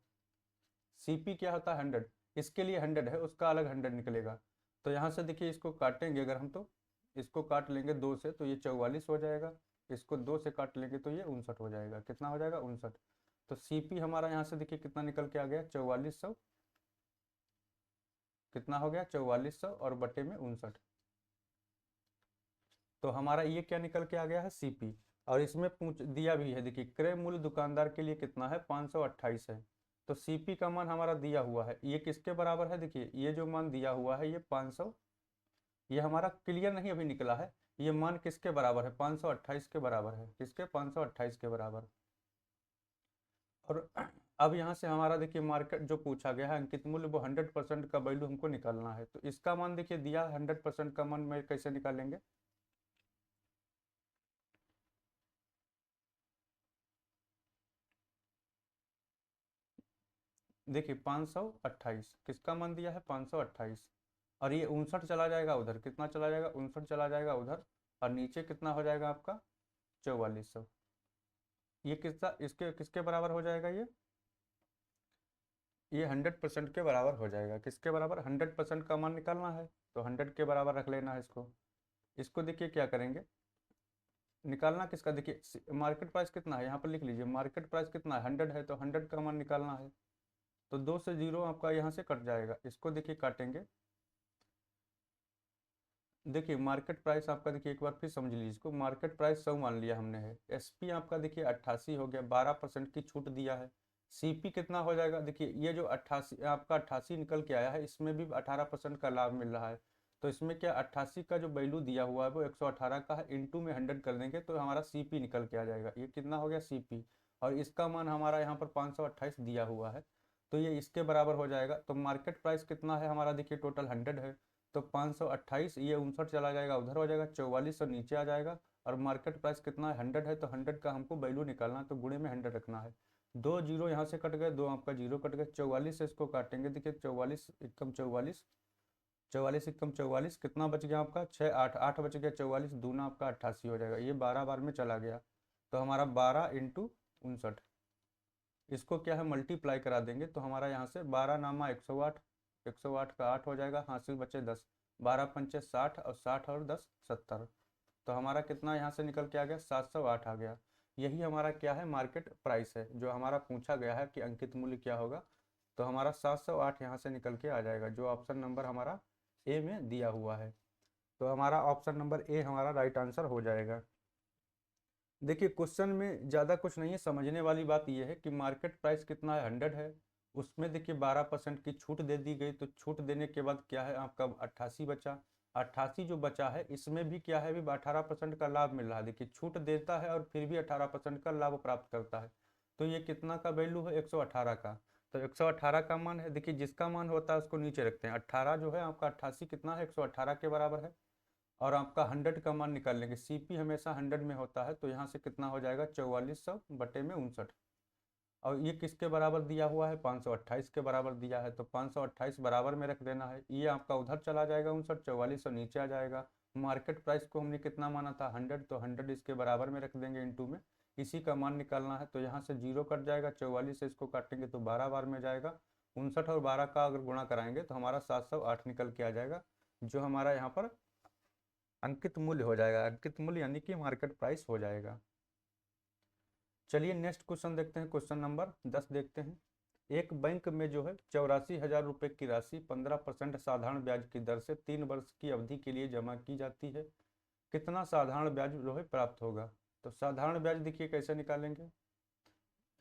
सीपी क्या होता है, 100। इसके लिए 100 है, उसका अलग 100 निकलेगा। तो यहाँ से देखिए इसको काटेंगे अगर हम, तो इसको काट लेंगे 2 से तो ये 44 हो जाएगा। इसको 2 से काट लेंगे तो ये 59 हो जाएगा। कितना हो जाएगा, 59। तो सीपी हमारा यहाँ से देखिए कितना निकल के आ गया, 4400। कितना हो गया, 4400 और बटे में 59। तो हमारा ये क्या निकल के आ गया है, सीपी। और इसमें पूछ दिया भी है, देखिए क्रय मूल्य दुकानदार के लिए कितना है, 528 है। तो सीपी का मान हमारा दिया हुआ है, ये किसके बराबर है, देखिए ये जो मान दिया हुआ है ये 500, ये हमारा क्लियर नहीं अभी निकला है, ये मान किसके बराबर है, 528 के बराबर है, किसके, 528 के बराबर। और अब यहाँ से हमारा देखिए मार्केट जो पूछा गया है अंकित मूल्य, वो 100% का वैल्यू हमको निकालना है। तो इसका मान देखिए दिया 100% का मान में कैसे निकालेंगे, देखिए 528 किसका मान दिया है, 528, और ये 59 चला जाएगा उधर, कितना चला जाएगा, 59 चला जाएगा उधर, और नीचे कितना हो जाएगा आपका 4400। ये किसका, इसके किसके बराबर हो जाएगा, ये 100% के बराबर हो जाएगा, किसके बराबर, 100% का मान निकालना है तो 100 के बराबर रख लेना है इसको। इसको देखिए क्या करेंगे, निकालना किसका, देखिए मार्केट प्राइस कितना है, यहाँ पर लिख लीजिए मार्केट प्राइस कितना है, 100 है, तो 100 का मान निकालना है। तो 2 से 0 आपका यहाँ से कट जाएगा, इसको देखिए काटेंगे। देखिए मार्केट प्राइस आपका, देखिए एक बार फिर समझ लीजिए इसको, मार्केट प्राइस 100 मान लिया हमने है, एसपी आपका देखिए 88 हो गया, 12% की छूट दिया है। सीपी कितना हो जाएगा, देखिए ये जो 88 आपका 88 निकल के आया है, इसमें भी 18% का लाभ मिल रहा है। तो इसमें क्या 88 का जो वैल्यू दिया हुआ है वो 118 का है, इंटू में 100 कर देंगे तो हमारा सीपी निकल के आ जाएगा, ये कितना हो गया सीपी। और इसका मान हमारा यहाँ पर 528 दिया हुआ है, तो ये इसके बराबर हो जाएगा। तो मार्केट प्राइस कितना है हमारा, देखिए टोटल 100 है, तो 528, ये 59 चला जाएगा उधर हो जाएगा, 4400 नीचे आ जाएगा। और मार्केट प्राइस कितना है, 100 है, तो 100 का हमको वैल्यू निकालना है, तो गुणे में 100 रखना है। 2 जीरो यहाँ से कट गए, 2 आपका जीरो कट गए, 44 से इसको काटेंगे, देखिए 44 एकम 44, 44 एकम 44, कितना बच गया आपका 6 8 8 बच गया, 44 दूना आपका 88 हो जाएगा, ये 12 बार में चला गया, तो हमारा 12 इंटू 59, इसको क्या है मल्टीप्लाई करा देंगे, तो हमारा यहाँ से 12 नामा 108, 108 का 8 हो जाएगा, हासिल बचे 10, 12 पंचे 60, और 60 और 10 70, तो हमारा कितना यहाँ से निकल के आ गया 708 आ गया। यही हमारा क्या है मार्केट प्राइस है, जो हमारा पूछा गया है कि अंकित मूल्य क्या होगा, तो हमारा 708 यहाँ से निकल के आ जाएगा, जो ऑप्शन नंबर हमारा ए में दिया हुआ है। तो हमारा ऑप्शन नंबर ए हमारा राइट आंसर हो जाएगा। देखिए क्वेश्चन में ज़्यादा कुछ नहीं है, समझने वाली बात यह है कि मार्केट प्राइस कितना है 100 है, उसमें देखिए 12% की छूट दे दी गई, तो छूट देने के बाद क्या है आपका 88 बचा, 88 जो बचा है इसमें भी क्या है, भी 18% का लाभ मिल रहा है, देखिए छूट देता है और फिर भी 18% का लाभ प्राप्त करता है, तो ये कितना का वैल्यू है 118 का। तो 118 का मान है, देखिए जिसका मान होता है उसको नीचे रखते हैं, 18 जो है आपका 88 कितना है 118 के बराबर है, और आपका 100 का मान निकाल लेंगे, सीपी हमेशा 100 में होता है, तो यहाँ से कितना हो जाएगा 4400 बटे में 59, और ये किसके बराबर दिया हुआ है 528 के बराबर दिया है, तो 528 बराबर में रख देना है, ये आपका उधर चला जाएगा 59, 4400 नीचे आ जाएगा। मार्केट प्राइस को हमने कितना माना था 100, तो 100 इसके बराबर में रख देंगे इंटू में, इसी का मान निकालना है, तो यहाँ से 0 कट जाएगा, 44 से इसको काटेंगे तो 12 बार में जाएगा, 59 और 12 का अगर गुणा कराएंगे तो हमारा 708 निकल के आ जाएगा, जो हमारा यहाँ पर अंकित मूल्य हो जाएगा, अंकित मूल्य यानी कि मार्केट प्राइस हो जाएगा। चलिए नेक्स्ट क्वेश्चन देखते हैं, क्वेश्चन नंबर 10 देखते हैं। एक बैंक में जो है 84,000 रुपये की राशि 15% साधारण ब्याज की दर से 3 वर्ष की अवधि के लिए जमा की जाती है, कितना साधारण ब्याज जो है प्राप्त होगा। तो साधारण ब्याज देखिए कैसे निकालेंगे,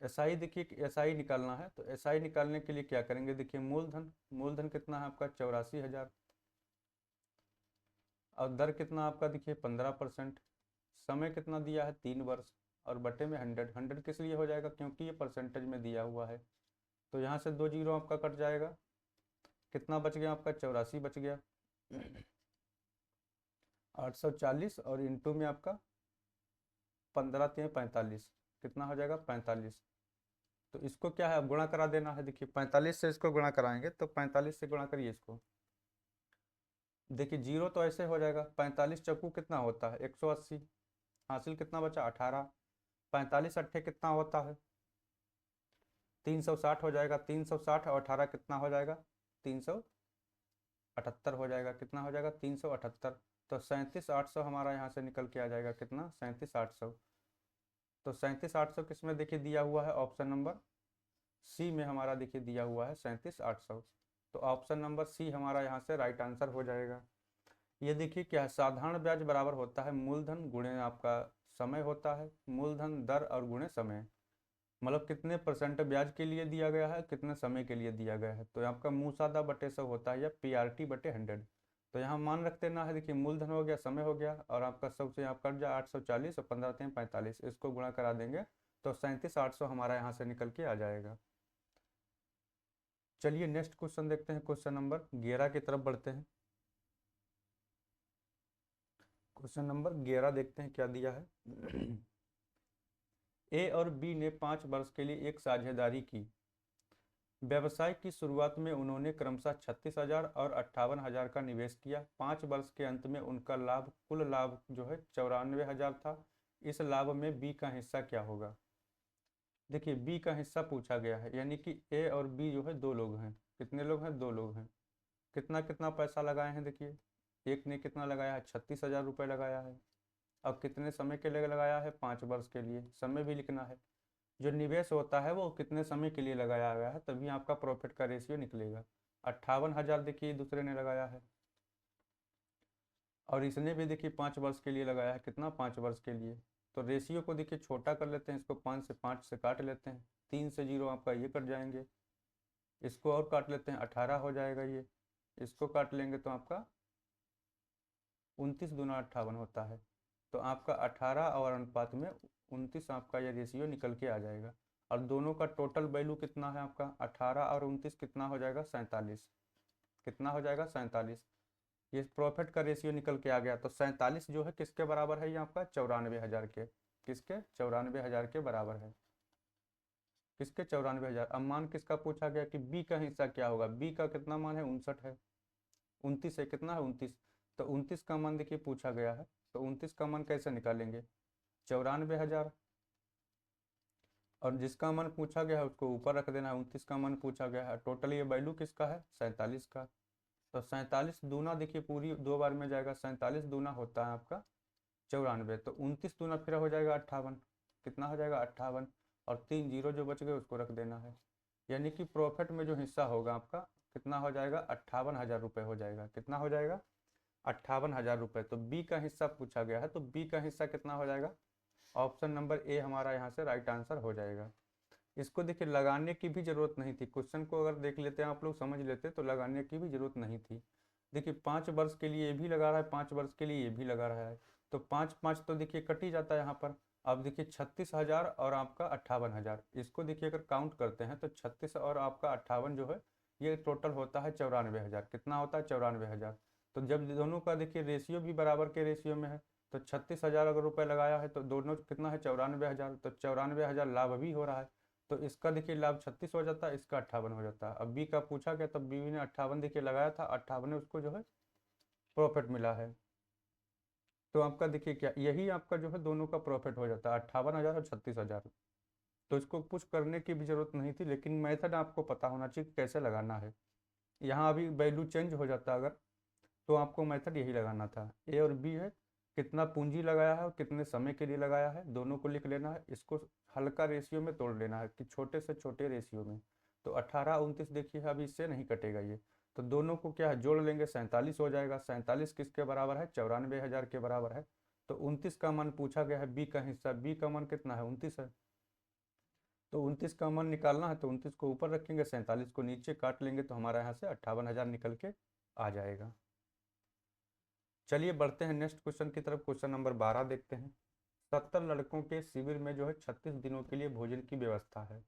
एसआई, देखिए एसआई निकालना है, तो एसआई निकालने के लिए क्या करेंगे, देखिए मूलधन, मूलधन कितना है आपका 84,000, और दर कितना आपका देखिए 15%, समय कितना दिया है 3 वर्ष, और बटे में 100, 100 किस लिए हो जाएगा क्योंकि ये परसेंटेज में दिया हुआ है, तो यहाँ से 2 जीरो आपका कट जाएगा, कितना बच गया आपका 84 बच गया, 840, और इंटू में आपका 15 3 45, कितना हो जाएगा 45, तो इसको क्या है अब गुणा करा देना है, देखिए 45 से इसको गुणा कराएंगे, तो 45 से गुणा करिए इसको, देखिए जीरो तो ऐसे हो जाएगा, 45 चक्कू कितना होता है 180, हासिल कितना बचा 18, 45 अट्ठे कितना होता है 360 हो जाएगा, 360 और 18 कितना हो जाएगा 378 हो जाएगा, कितना हो जाएगा 378, तो 37,800 हमारा यहाँ से निकल के आ जाएगा, कितना 37,800, तो 37,800 किस में देखिए दिया हुआ है, ऑप्शन नंबर सी में हमारा देखिए दिया हुआ है 37,800, तो ऑप्शन नंबर सी हमारा यहाँ से राइट आंसर हो जाएगा। ये देखिए क्या है, साधारण ब्याज बराबर होता है मूलधन गुणे आपका समय होता है, मूलधन दर और गुणे समय, मतलब कितने परसेंट ब्याज के लिए दिया गया है, कितने समय के लिए दिया गया है, तो आपका मुँह सादा बटे 100 होता है, या पीआरटी बटे 100, तो यहाँ मान रख देना है, देखिए मूलधन हो गया, समय हो गया, और आपका सबसे यहाँ कट जाए 840 और 15 3 45, इसको गुणा करा देंगे तो 37,800 हमारा यहाँ से निकल के आ जाएगा। चलिए नेक्स्ट क्वेश्चन देखते हैं, क्वेश्चन नंबर 11 की तरफ बढ़ते हैं। क्वेश्चन नंबर 11 देखते हैं क्या दिया है। ए और बी ने 5 वर्ष के लिए एक साझेदारी की। व्यवसाय की शुरुआत में उन्होंने क्रमशः 36,000 और 58,000 का निवेश किया। 5 वर्ष के अंत में उनका लाभ, कुल लाभ जो है 94,000 था। इस लाभ में बी का हिस्सा क्या होगा? देखिए बी का हिस्सा पूछा गया है, यानी कि ए और बी जो है दो लोग हैं। कितने लोग हैं? दो लोग हैं। कितना कितना पैसा लगाए हैं? देखिए एक ने कितना लगाया है? 36,000 रुपये लगाया है। अब कितने समय के लिए लगाया है? 5 वर्ष के लिए। समय भी लिखना है, जो निवेश होता है वो कितने समय के लिए लगाया गया है, तभी आपका प्रॉफिट का रेशियो निकलेगा। 58,000 देखिए दूसरे ने लगाया है, और इसने भी देखिए 5 वर्ष के लिए लगाया है। कितना? 5 वर्ष के लिए। तो रेशियो को देखिए छोटा कर लेते हैं, इसको 5 से काट लेते हैं, 3 से 0 आपका ये कट जाएंगे, इसको और काट लेते हैं, 18 हो जाएगा ये, इसको काट लेंगे तो आपका 29 दूना 58 होता है। तो आपका 18 और अनुपात में 29 आपका ये रेशियो निकल के आ जाएगा। और दोनों का टोटल वैल्यू कितना है आपका? 18 और 29 कितना हो जाएगा? 47। कितना हो जाएगा? 47। ये प्रॉफिट का रेशियो निकल के आ गया। तो 47 जो है किसके बराबर है? ये आपका 94,000 के। किसके? 94,000 के बराबर है। किसके? 94,000। अब मान किसका पूछा गया कि बी का हिस्सा क्या होगा? बी का कितना मान है? 59 है। 29 है, कितना है? 29। तो 29 का मान देखिए पूछा गया है, तो 29 का मान कैसे निकालेंगे? 94,000, और जिसका मान पूछा गया है उसको ऊपर रख देना है। 29 का मान पूछा गया है, टोटल ये वैल्यू किसका है? 47 का। तो 47 दूना देखिए पूरी 2 बार में जाएगा, 47 दूना होता है आपका 94। तो 29 दूना फिर हो जाएगा 58। कितना हो जाएगा? 58। और 3 जीरो जो बच गए उसको रख देना है। यानी कि प्रॉफिट में जो हिस्सा होगा आपका कितना हो जाएगा? 58,000 रुपये हो जाएगा। कितना हो जाएगा? 58,000 रुपये। तो बी का हिस्सा पूछा गया है, तो बी का हिस्सा कितना हो जाएगा? ऑप्शन नंबर ए हमारा यहाँ से राइट आंसर हो जाएगा। इसको देखिए लगाने की भी जरूरत नहीं थी, क्वेश्चन को अगर देख लेते हैं आप लोग, समझ लेते तो लगाने की भी जरूरत नहीं थी। देखिए 5 वर्ष के लिए ये भी लगा रहा है, 5 वर्ष के लिए ये भी लगा रहा है, तो 5 5 तो देखिए कट ही जाता है यहाँ पर। अब देखिए 36,000 और आपका 58,000, इसको देखिए अगर काउंट करते हैं तो 36 और आपका 58 जो है ये टोटल होता है 94,000। कितना होता है? 94,000। तो जब दोनों का देखिए रेशियो भी बराबर के रेशियो में है, तो 36,000 अगर रुपये लगाया है तो दोनों कितना है? 94,000। तो 94,000 लाभ भी हो रहा है, तो इसका देखिए लाभ 36 हो जाता है, इसका 58 हो जाता है। अब बी का पूछा गया, तब बी ने 58 देखिए लगाया था, 58 ने उसको जो है प्रॉफिट मिला है। तो आपका देखिए क्या यही आपका जो है दोनों का प्रॉफिट हो जाता है, 58,000 और 36,000। तो इसको कुछ करने की भी जरूरत नहीं थी, लेकिन मेथड आपको पता होना चाहिए कैसे लगाना है। यहाँ अभी वैल्यू चेंज हो जाता अगर, तो आपको मेथड यही लगाना था। ए और बी है, कितना पूंजी लगाया है और कितने समय के लिए लगाया है, दोनों को लिख लेना है। इसको हल्का रेशियो में तोड़ लेना है कि छोटे से छोटे रेशियो में। तो 18 29 देखिए अभी इससे नहीं कटेगा ये, तो दोनों को क्या है? जोड़ लेंगे, 47 हो जाएगा। 47 किसके बराबर है? 94,000 के बराबर है। तो 29 का मान पूछा गया है, बी का हिस्सा, बी का मान कितना है? 29 है। तो 29 का मान निकालना है, तो 29 को ऊपर रखेंगे, 47 को नीचे काट लेंगे, तो हमारा यहाँ से 58,000 निकल के आ जाएगा। चलिए बढ़ते हैं नेक्स्ट क्वेश्चन की तरफ, क्वेश्चन नंबर 12 देखते हैं। 70 लड़कों के शिविर में जो है 36 दिनों के लिए भोजन की व्यवस्था है।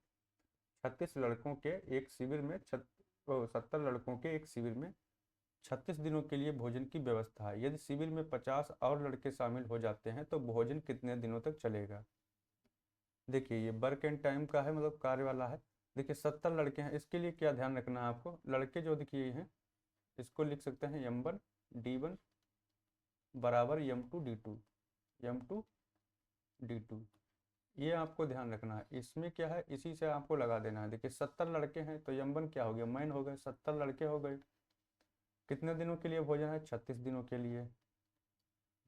36 लड़कों के एक शिविर में 70 लड़कों के एक शिविर में 36 दिनों के लिए भोजन की व्यवस्था है। यदि शिविर में 50 और लड़के शामिल हो जाते हैं तो भोजन कितने दिनों तक चलेगा? देखिए ये वर्क एंड टाइम का है, मतलब कार्य वाला है। देखिए 70 लड़के हैं, इसके लिए क्या ध्यान रखना है आपको? लड़के जो देखिए हैं, इसको लिख सकते हैं M1 D1 बराबर M2 D2, M2 D2। ये आपको ध्यान रखना है। इसमें क्या है, इसी से आपको लगा देना है। देखिए 70 लड़के हैं तो M1 क्या हो गया? मैन हो गए, 70 लड़के हो गए। कितने दिनों के लिए भोजन है? 36 दिनों के लिए।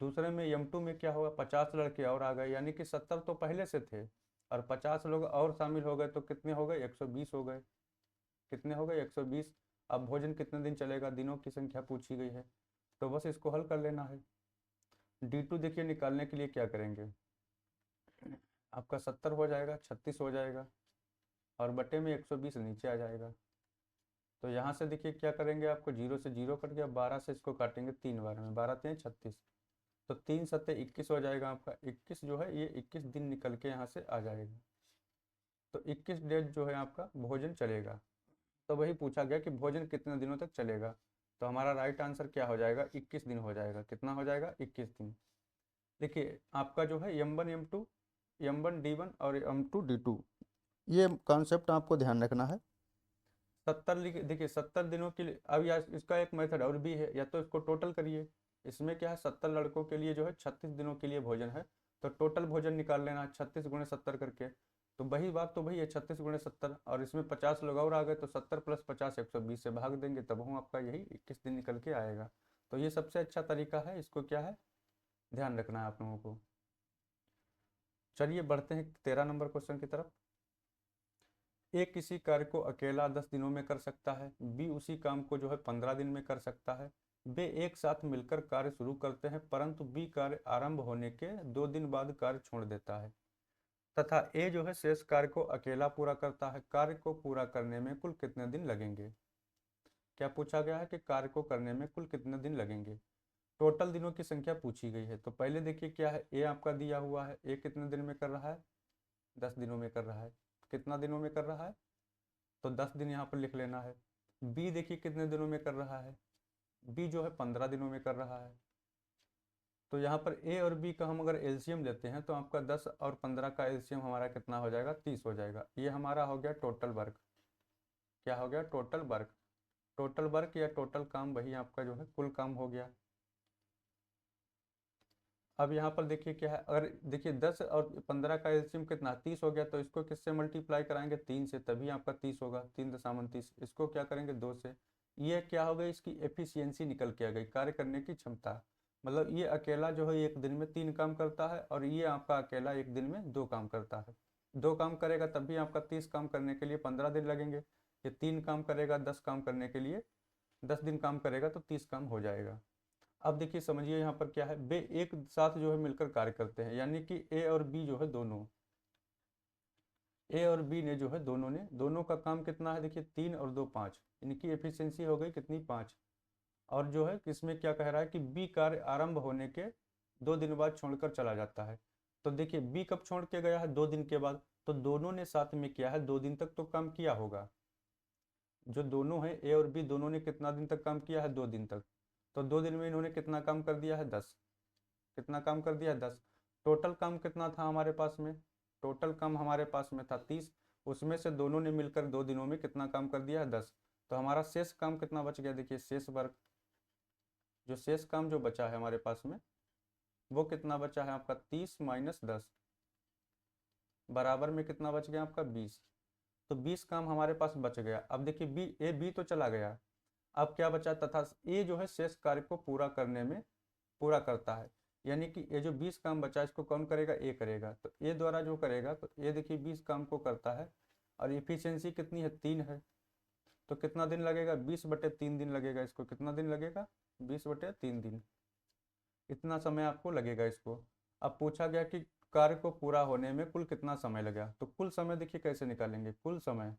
दूसरे में M2 में क्या होगा? 50 लड़के और आ गए, यानी कि 70 तो पहले से थे और 50 लोग और शामिल हो गए, तो कितने हो गए? 120 हो गए। कितने हो गए? 120। अब भोजन कितने दिन चलेगा? दिनों की संख्या पूछी गई है, तो बस इसको हल कर लेना है। D2 देखिए निकालने के लिए क्या करेंगे, आपका 70 हो जाएगा, 36 हो जाएगा, और बटे में 120 नीचे आ जाएगा। तो यहाँ से देखिए क्या करेंगे, आपको 0 से 0 कट गया, 12 से इसको काटेंगे 3 बार में, 12 3 36, तो 3 सत्ते 21 हो जाएगा आपका। 21 जो है ये 21 दिन निकल के यहाँ से आ जाएगा। तो 21 डेज जो है आपका भोजन चलेगा। तो वही पूछा गया कि भोजन कितने दिनों तक चलेगा। तो हमारा राइट आंसर क्या हो जाएगा, 21 दिन हो जाएगा। कितना हो जाएगा, 21 दिन। देखिए आपका जो है M1 M2 M1 D1 और M2 D2, ये कॉन्सेप्ट आपको ध्यान रखना है। 70 देखिए 70 दिनों के लिए, अब या इसका एक मेथड और भी है, या तो इसको टोटल करिए। इसमें क्या है, 70 लड़कों के लिए जो है 36 दिनों के लिए भोजन है, तो टोटल भोजन निकाल लेना 36 गुणे 70 करके। तो वही बात तो वही है, 36 गुणे 70, और इसमें 50 लोग और आ गए, तो 70 + 50 120 से भाग देंगे, तब हम आपका यही 21 दिन निकल के आएगा। तो ये सबसे अच्छा तरीका है, इसको क्या है ध्यान रखना है आप लोगों को। चलिए बढ़ते हैं 13 नंबर क्वेश्चन की तरफ। ए किसी कार्य को अकेला 10 दिनों में कर सकता है, बी उसी काम को जो है 15 दिन में कर सकता है। वे एक साथ मिलकर कार्य शुरू करते हैं, परंतु बी कार्य आरंभ होने के 2 दिन बाद कार्य छोड़ देता है, तथा ए जो है शेष कार्य को अकेला पूरा करता है। कार्य को पूरा करने में कुल कितने दिन लगेंगे। क्या पूछा गया है कि कार्य को करने में कुल कितने दिन लगेंगे। टोटल दिनों की संख्या पूछी गई है। तो पहले देखिए क्या है, ए आपका दिया हुआ है, ए कितने दिन में कर रहा है, 10 दिनों में कर रहा है। कितना दिनों में कर रहा है, तो 10 दिन यहाँ पर लिख लेना है। बी देखिए कितने दिनों में कर रहा है, बी जो है 15 दिनों में कर रहा है। तो यहाँ पर ए और बी का हम अगर एलसीएम लेते हैं, तो आपका 10 और 15 का एलसीएम हमारा कितना हो जाएगा, 30 हो जाएगा। ये हमारा हो गया टोटल वर्क। क्या हो गया, टोटल वर्क। टोटल वर्क या टोटल काम, वही आपका जो है कुल काम हो गया। अब यहाँ पर देखिए क्या है, अगर देखिए 10 और 15 का एलसीएम कितना 30 हो गया, तो इसको किससे मल्टीप्लाई कराएंगे, 3 से, तभी आपका 30 होगा। 3.30, इसको क्या करेंगे 2 से। ये क्या हो गई, इसकी एफिशिएंसी निकल के आ गई, कार्य करने की क्षमता। मतलब ये अकेला जो है एक दिन में 3 काम करता है, और ये आपका अकेला एक दिन में 2 काम करता है। 2 काम करेगा तब भी आपका 30 काम करने के लिए 15 दिन लगेंगे। ये 3 काम करेगा 10 काम करने के लिए, 10 दिन काम करेगा तो 30 काम हो जाएगा। अब देखिए समझिए यहाँ पर क्या है, वे एक साथ जो है मिलकर कार्य करते हैं, यानी कि ए और बी जो है दोनों, ए और बी ने जो है दोनों का काम कितना है, देखिए 3 और 2 5, इनकी एफिशिएंसी हो गई कितनी, 5। और जो है किसमें क्या कह रहा है कि बी कार्य आरंभ होने के 2 दिन बाद छोड़कर चला जाता है। तो देखिए बी कब छोड़ के गया है, 2 दिन के बाद। तो दोनों ने साथ में किया है, 2 दिन तक तो काम किया होगा। जो दोनों है ए और बी, दोनों ने कितना दिन तक काम किया है, 2 दिन तक। तो 2 दिन में इन्होंने कितना काम कर दिया है, 10। कितना काम कर दिया, 10। टोटल काम कितना था हमारे पास में, टोटल काम हमारे पास में था 30। उसमें से दोनों ने मिलकर 2 दिनों में कितना काम कर दिया है, 10। तो हमारा शेष काम कितना बच गया, देखिए शेष वर्क, जो शेष काम जो बचा है हमारे पास में, वो कितना बचा है आपका, 30 - 10 बराबर में कितना बच गया आपका, 20। तो 20 काम हमारे पास बच गया। अब देखिए बी तो चला गया, अब क्या बचा, तथा ए जो है शेष कार्य को पूरा करने में पूरा करता है। यानी कि ये जो 20 काम बचा इसको कौन करेगा, ए करेगा। तो ए द्वारा जो करेगा, तो ये देखिए 20 काम को करता है, और इफिशियंसी कितनी है, 3 है। तो कितना दिन लगेगा, 20/3 दिन लगेगा इसको। कितना दिन लगेगा, 20/3 दिन, इतना समय आपको लगेगा इसको। अब पूछा गया कि कार्य को पूरा होने में कुल कितना समय लगा। तो कुल समय देखिए कैसे निकालेंगे, कुल समय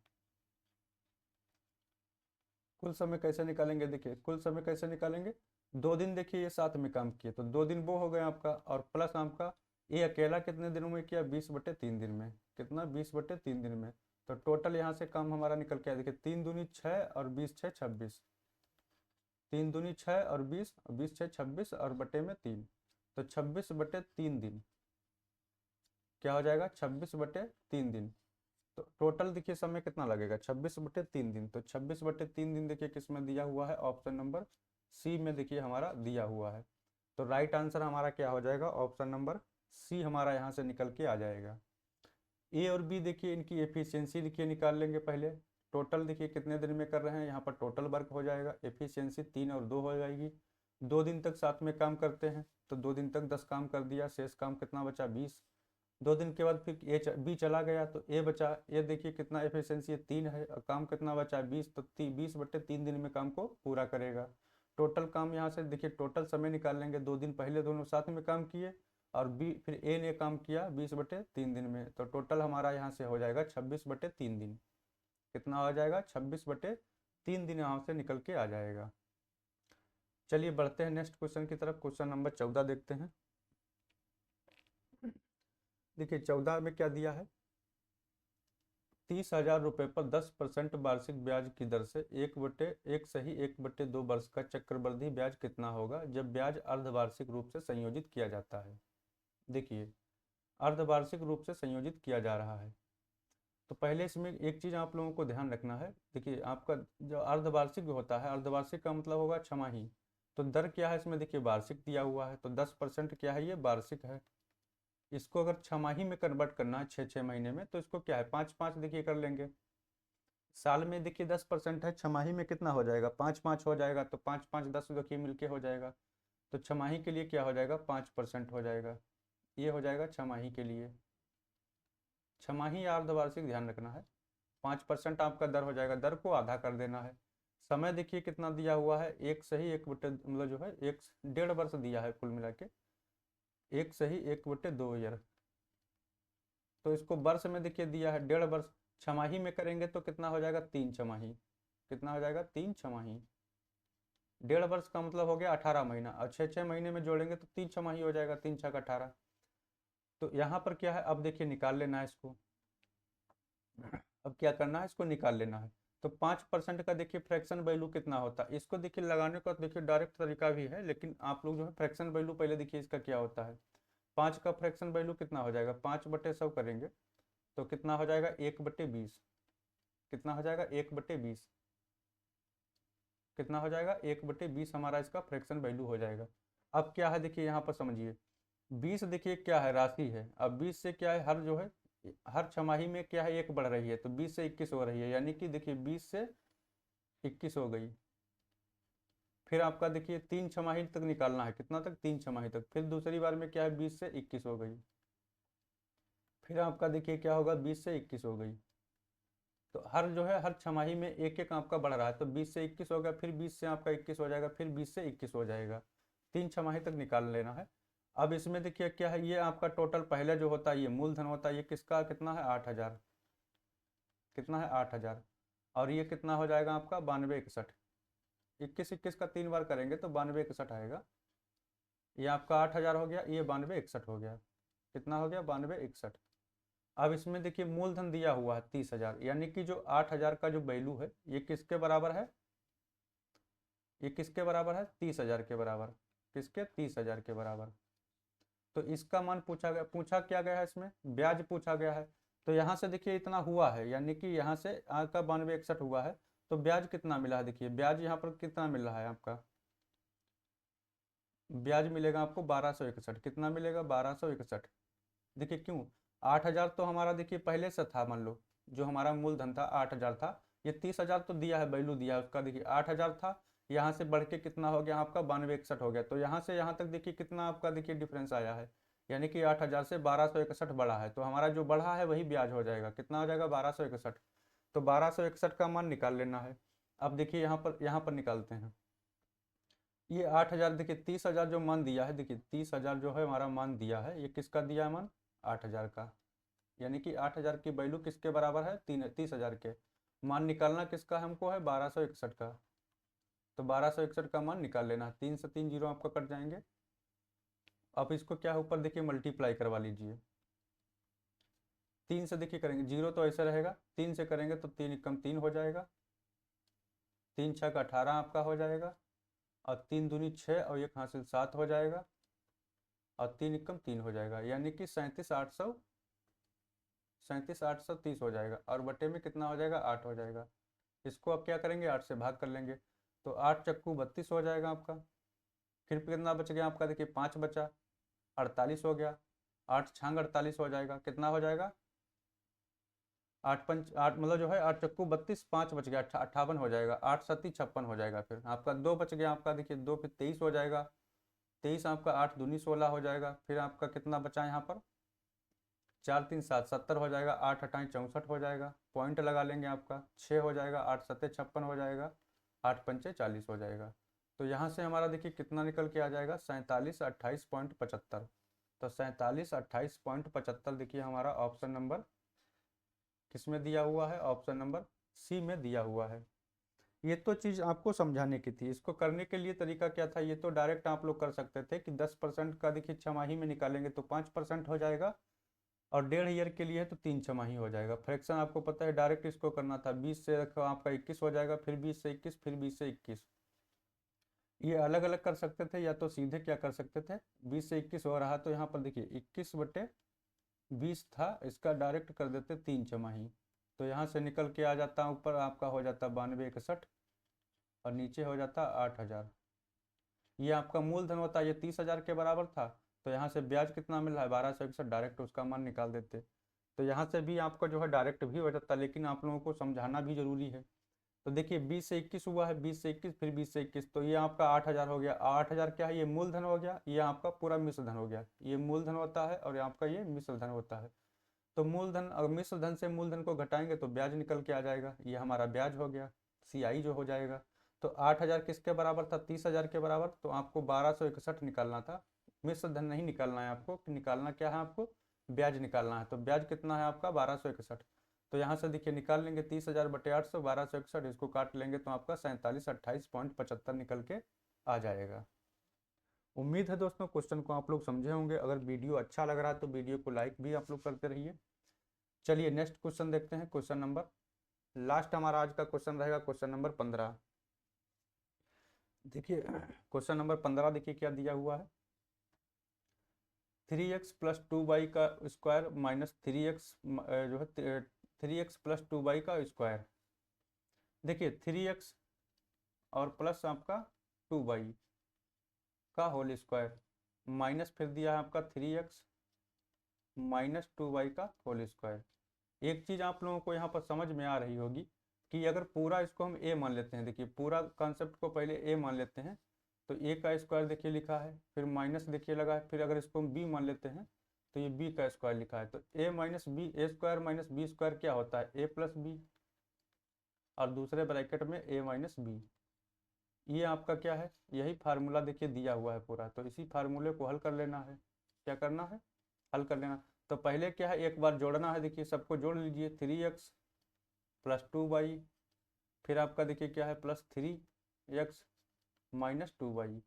कैसे निकालेंगे, देखिए कुल समय कैसे निकालेंगे। 2 दिन देखिए ये साथ में काम किए, तो 2 दिन वो हो गया आपका, और प्लस आपका ये अकेला कितने दिनों में किया, 20/3 दिन में। कितना, 20/3 दिन में। तो टोटल यहाँ से काम हमारा निकल के आया, देखिए 3 दूनी 6 और 20 6 26, 3 दूनी 6 और 20, 20 6 26 और बटे में 3, तो 26/3 दिन। क्या हो जाएगा, 26/3 दिन। तो टोटल देखिए समय कितना लगेगा, 26/3 दिन। तो 26/3 दिन देखिए किस में दिया हुआ है, ऑप्शन नंबर सी में देखिए हमारा दिया हुआ है। तो राइट आंसर हमारा क्या हो जाएगा, ऑप्शन नंबर सी हमारा यहाँ से निकल के आ जाएगा। ए और बी देखिए इनकी एफिशिएंसी देखिए निकाल लेंगे पहले। टोटल देखिए कितने दिन में कर रहे हैं, यहाँ पर टोटल वर्क हो जाएगा, एफिशिएंसी 3 और 2 हो जाएगी। 2 दिन तक साथ में काम करते हैं, तो 2 दिन तक 10 काम कर दिया, शेष काम कितना बचा, 20। 2 दिन के बाद फिर बी चला गया, तो ए बचा। ये देखिए कितना एफिशिएंसी है, 3 है, और काम कितना बचा, 20। तो 20/3 दिन में काम को पूरा करेगा। टोटल काम यहाँ से देखिए टोटल समय निकाल लेंगे। 2 दिन पहले दोनों साथ में काम किए, और बी फिर ए ने काम किया 20/3 दिन में। तो टोटल हमारा यहाँ से हो जाएगा 26/3 दिन। कितना हो जाएगा, 26/3 3 दिन यहाँ से निकल के आ जाएगा। चलिए बढ़ते हैं नेक्स्ट क्वेश्चन की तरफ। क्वेश्चन नंबर 14 देखते हैं। देखिए 14 में क्या दिया है, 30,000 रुपये पर 10% वार्षिक ब्याज की दर से 1/1 वर्ष का चक्रवृद्धि ब्याज कितना होगा जब ब्याज अर्धवार्षिक रूप से संयोजित किया जाता है। देखिए अर्धवार्षिक रूप से संयोजित किया जा रहा है, तो पहले इसमें एक चीज़ आप लोगों को ध्यान रखना है। देखिए आपका जो अर्धवार्षिक होता है, अर्धवार्षिक का मतलब होगा छमाही, तो दर क्या है इसमें, देखिए वार्षिक दिया हुआ है, तो 10% क्या है, ये वार्षिक है। इसको अगर छमाही में कन्वर्ट करना है 6 महीने में, तो इसको क्या है 5 देखिए कर लेंगे। साल में देखिए 10% है, छमाही में कितना हो जाएगा 5 हो जाएगा, तो 5 देखिए मिलके हो जाएगा। तो छमाही के लिए क्या हो जाएगा 5% हो जाएगा, ये हो जाएगा छमाही के लिए। छमाही या अर्धवार्षिक ध्यान रखना है। 5% आपका दर हो जाएगा, दर को आधा कर देना है। समय देखिए कितना दिया हुआ है, 1/1 मतलब जो है 1.5 वर्ष दिया है कुल मिला के, 1/1 ईयर। तो इसको वर्ष में देखिए दिया है 1.5 वर्ष, छमाही में करेंगे तो कितना हो जाएगा 3 छमाही। कितना हो जाएगा 3 छमाही। 1.5 वर्ष का मतलब हो गया 18 महीना, और 6 महीने में जोड़ेंगे तो 3 छमाही हो जाएगा, 3 छक 18। तो यहाँ पर क्या है, अब देखिए निकाल लेना है इसको। अब क्या करना है, इसको निकाल लेना है। तो 5% का देखिए फ्रैक्शन वैल्यू कितना होता है, इसको देखिए लगाने का देखिए डायरेक्ट तरीका भी है, लेकिन आप लोग जो है फ्रैक्शन वैल्यू पहले देखिए इसका क्या होता है। 5 का फ्रैक्शन वैल्यू कितना हो जाएगा, 5/100 करेंगे तो कितना हो जाएगा 1/20। कितना हो जाएगा 1/20। कितना हो जाएगा 1/20 हमारा इसका फ्रैक्शन वैल्यू हो जाएगा। अब क्या है देखिए यहाँ पर समझिए, 20 देखिए क्या है राशि है, अब 20 से क्या है हर जो है हर छमाही में क्या है 1 बढ़ रही है, तो 20 से 21 हो रही है, यानी कि देखिए 20 से 21 हो गई। फिर आपका देखिए 3 छमाही तक निकालना है, कितना तक 3 छमाही तक। फिर दूसरी बार में क्या है 20 से 21 हो गई। फिर आपका देखिए क्या होगा 20 से 21 हो गई। तो हर जो है हर छमाही में एक एक आपका बढ़ रहा है, तो 20 से 21 हो गया, फिर 20 से आपका 21 हो जाएगा, फिर 20 से 21 हो जाएगा। 3 छमाही तक निकाल लेना है। अब इसमें देखिए क्या है, ये आपका टोटल पहले जो होता है ये मूलधन होता है, ये किसका कितना है 8,000। कितना है 8,000, और ये कितना हो जाएगा आपका 9261। 21 का 3 बार करेंगे तो 9261 आएगा। ये आपका 8,000 हो गया, ये 9261 हो गया। कितना हो गया 9261। अब इसमें देखिए मूलधन दिया हुआ है 30,000, यानी कि जो 8,000 का जो वैल्यू है ये किसके बराबर है, ये किसके बराबर है 30,000 के बराबर। किसके 30,000 के बराबर। तो इसका मान पूछा गया, पूछा क्या गया है इसमें, ब्याज पूछा गया है। तो यहाँ से देखिए इतना हुआ है, यानी कि यहाँ से आपका 9261 हुआ है, तो ब्याज कितना मिला है, देखिए ब्याज यहाँ पर कितना मिल रहा है आपका, ब्याज मिलेगा आपको 1261। कितना मिलेगा 1261। देखिए क्यों, 8,000 तो हमारा देखिए पहले से था, मान लो जो हमारा मूलधन था 8,000 था, ये 30,000 तो दिया है वैल्यू दिया है उसका, देखिए 8,000 था, यहाँ से बढ़ के कितना हो गया आपका 9261 हो गया। तो यहाँ से यहाँ तक देखिए कितना आपका देखिए डिफरेंस आया है, यानी कि 8,000 से 1261 बढ़ा है, तो हमारा जो बढ़ा है वही ब्याज हो जाएगा। कितना हो जाएगा 1261। तो 1261 का मान निकाल लेना है। अब देखिए यहाँ पर निकालते हैं। ये 8,000 देखिए 30,000 जो मान दिया है, देखिए 30,000 जो है हमारा मान दिया है, ये किसका दिया है मान 8,000 का, यानी कि 8,000 की वैल्यू किसके बराबर है 30,000 के। मान निकालना किसका हमको है 1261 का, तो 1261 का मान निकाल लेना है। 3 से 3 जीरो आपका कट जाएंगे। अब इसको क्या है ऊपर देखिए मल्टीप्लाई करवा लीजिए। 3 से देखिए करेंगे, जीरो तो ऐसे रहेगा, 3 से करेंगे तो 3 कम 3 हो जाएगा, 3 छक 18 आपका हो जाएगा, और 3 दूनी 6 और 1 हासिल 7 हो जाएगा, और 3 एकम 3 हो जाएगा, यानी कि 37,830 हो जाएगा, और बटे में कितना हो जाएगा 8 हो जाएगा। इसको अब क्या करेंगे 8 से भाग कर लेंगे, तो 8 चक्कू 32 हो जाएगा आपका। फिर कितना बच गया आपका, देखिए 5 बचा, 48 हो गया, 8 छांग 48 हो जाएगा। कितना हो जाएगा 8 मतलब जो है 8 चक्कू 32, 5 बच गया 58 हो जाएगा, 8 सत्ती 56 हो जाएगा। फिर आपका 2 बच गया आपका, देखिए 2 फिर 23 हो जाएगा, 23 आपका 8 दूनी 16 हो जाएगा। फिर आपका कितना बचा यहाँ पर 4 3 7 70 हो जाएगा, 8 अठाई 64 हो जाएगा, पॉइंट लगा लेंगे आपका 6 हो जाएगा, 8 सत्ते 56 हो जाएगा, 8 पंचे 40 हो जाएगा। तो यहाँ से हमारा देखिए कितना निकल के आ जाएगा 4728.75। तो 4728.75 देखिए हमारा ऑप्शन नंबर किस में दिया हुआ है, ऑप्शन नंबर सी में दिया हुआ है। ये तो चीज़ आपको समझाने की थी। इसको करने के लिए तरीका क्या था, ये तो डायरेक्ट आप लोग कर सकते थे कि 10% का देखिए छमाही में निकालेंगे तो 5% हो जाएगा, और 1.5 ईयर के लिए है तो 3 छमाही हो जाएगा। फ्रैक्शन आपको पता है डायरेक्ट इसको करना था, 20 से रखो आपका 21 हो जाएगा, फिर 20 से 21, फिर 20 से 21। ये अलग अलग कर सकते थे या तो सीधे क्या कर सकते थे, 20 से 21 हो रहा तो यहाँ पर देखिए 21/20 था, इसका डायरेक्ट कर देते 3 छमाही, तो यहाँ से निकल के आ जाता, ऊपर आपका हो जाता 9261 और नीचे हो जाता 8000। ये आपका मूलधन होता है, ये 30,000 के बराबर था, तो यहाँ से ब्याज कितना मिल रहा है 1261, डायरेक्ट उसका मान निकाल देते। तो यहाँ से भी आपका जो है डायरेक्ट भी हो जाता, लेकिन आप लोगों को समझाना भी जरूरी है। तो देखिए 20 से 21 हुआ है, 20 से 21 फिर 20 से 21, तो ये आपका 8000 हो गया। 8000 क्या है, ये मूलधन हो गया, ये आपका पूरा मिश्र धन हो गया। ये मूलधन होता है और आपका ये मिश्र धन होता है। तो मूलधन और मिश्र धन से मूलधन को घटाएंगे तो ब्याज निकल के आ जाएगा, ये हमारा ब्याज हो गया, CI जो हो जाएगा। तो 8000 किसके बराबर था, 30,000 के बराबर, तो आपको 1261 निकालना था। मिश्र धन नहीं निकालना है आपको, निकालना क्या है आपको, ब्याज निकालना है। तो ब्याज कितना है आपका 1261, तो यहाँ से देखिए निकाल लेंगे 30,000/800, 1261, इसको काट लेंगे तो आपका 4728.75 निकल के आ जाएगा। उम्मीद है दोस्तों क्वेश्चन को आप लोग समझे होंगे। अगर वीडियो अच्छा लग रहा है तो वीडियो को लाइक भी आप लोग करते रहिए। चलिए नेक्स्ट क्वेश्चन देखते हैं, क्वेश्चन नंबर लास्ट हमारा आज का क्वेश्चन रहेगा, क्वेश्चन नंबर 15। देखिए क्वेश्चन नंबर 15 देखिए क्या दिया हुआ है, 3x + 2y का स्क्वायर माइनस 3x जो है 3x + 2y का स्क्वायर। देखिए 3x और प्लस आपका 2y का होल स्क्वायर, माइनस फिर दिया है आपका 3x माइनस 2y का होल स्क्वायर। एक चीज़ आप लोगों को यहाँ पर समझ में आ रही होगी कि अगर पूरा इसको हम a मान लेते हैं, देखिए पूरा कॉन्सेप्ट को पहले a मान लेते हैं, तो a का स्क्वायर देखिए लिखा है, फिर माइनस देखिए लगा है, फिर अगर इसको हम b मान लेते हैं तो ये b का स्क्वायर लिखा है। तो a माइनस बी, a square minus b square क्या होता है, a + b, और दूसरे ब्रैकेट में a माइनस बी। ये आपका क्या है, यही फार्मूला देखिए दिया हुआ है पूरा, तो इसी फार्मूले को हल कर लेना है। क्या करना है, हल कर लेना। तो पहले क्या है, एक बार जोड़ना है, देखिए सबको जोड़ लीजिए, 3x + 2y, फिर आपका देखिए क्या है +3x माइनस 2y।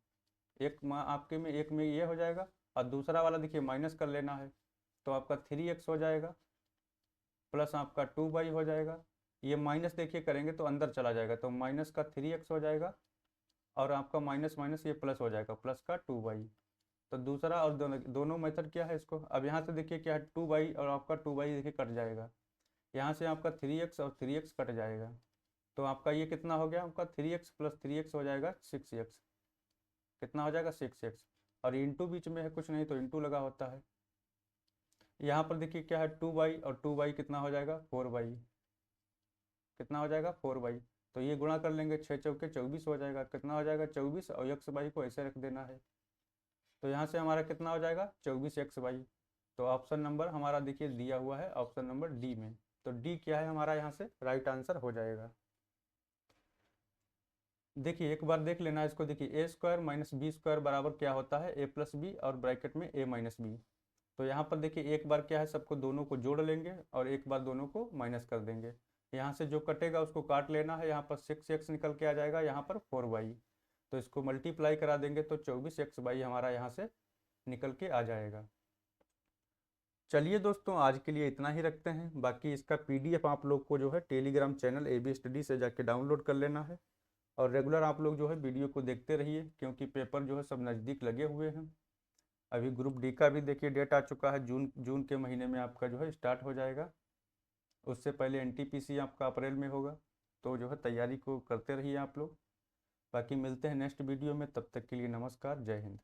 आपके में एक में ये हो जाएगा और दूसरा वाला देखिए माइनस कर लेना है, तो आपका 3x हो जाएगा प्लस आपका 2y हो जाएगा। ये माइनस देखिए करेंगे तो अंदर चला जाएगा, तो माइनस का 3x हो जाएगा और आपका माइनस माइनस ये प्लस हो जाएगा, प्लस का 2y। तो दूसरा और दोनों मेथड क्या है इसको, अब यहाँ से देखिए क्या है 2y और आपका 2y देखिए कट जाएगा, यहाँ से आपका 3x और 3x कट जाएगा, तो आपका ये कितना हो गया, आपका 3x + 3x हो जाएगा 6x। कितना हो जाएगा 6x, और इंटू बीच में है कुछ नहीं तो इंटू लगा होता है। यहाँ पर देखिए क्या है 2y और 2y कितना हो जाएगा 4y। कितना हो जाएगा 4y, तो ये गुणा कर लेंगे, 6 चौके 24 हो जाएगा, कितना हो जाएगा 24, और x/y को ऐसे रख देना है, तो यहाँ से हमारा कितना हो जाएगा 24x/y। तो ऑप्शन नंबर हमारा देखिए दिया हुआ है ऑप्शन नंबर डी में, तो डी क्या है हमारा यहाँ से राइट आंसर हो जाएगा। देखिए एक बार देख लेना इसको, देखिए a² - b² बराबर क्या होता है, a + b और ब्रैकेट में a - b। तो यहाँ पर देखिए एक बार क्या है, सबको दोनों को जोड़ लेंगे और एक बार दोनों को माइनस कर देंगे। यहाँ से जो कटेगा उसको काट लेना है, यहाँ पर 6x निकल के आ जाएगा, यहाँ पर 4y, तो इसको मल्टीप्लाई करा देंगे तो 24x/y हमारा यहाँ से निकल के आ जाएगा। चलिए दोस्तों आज के लिए इतना ही रखते हैं, बाकी इसका PDF आप लोग को जो है टेलीग्राम चैनल AB स्टडी से जाके डाउनलोड कर लेना है, और रेगुलर आप लोग जो है वीडियो को देखते रहिए, क्योंकि पेपर जो है सब नज़दीक लगे हुए हैं। अभी ग्रुप डी का भी देखिए डेट आ चुका है, जून के महीने में आपका जो है स्टार्ट हो जाएगा, उससे पहले NTPC आपका अप्रैल में होगा, तो जो है तैयारी को करते रहिए आप लोग। बाकी मिलते हैं नेक्स्ट वीडियो में, तब तक के लिए नमस्कार, जय हिंद।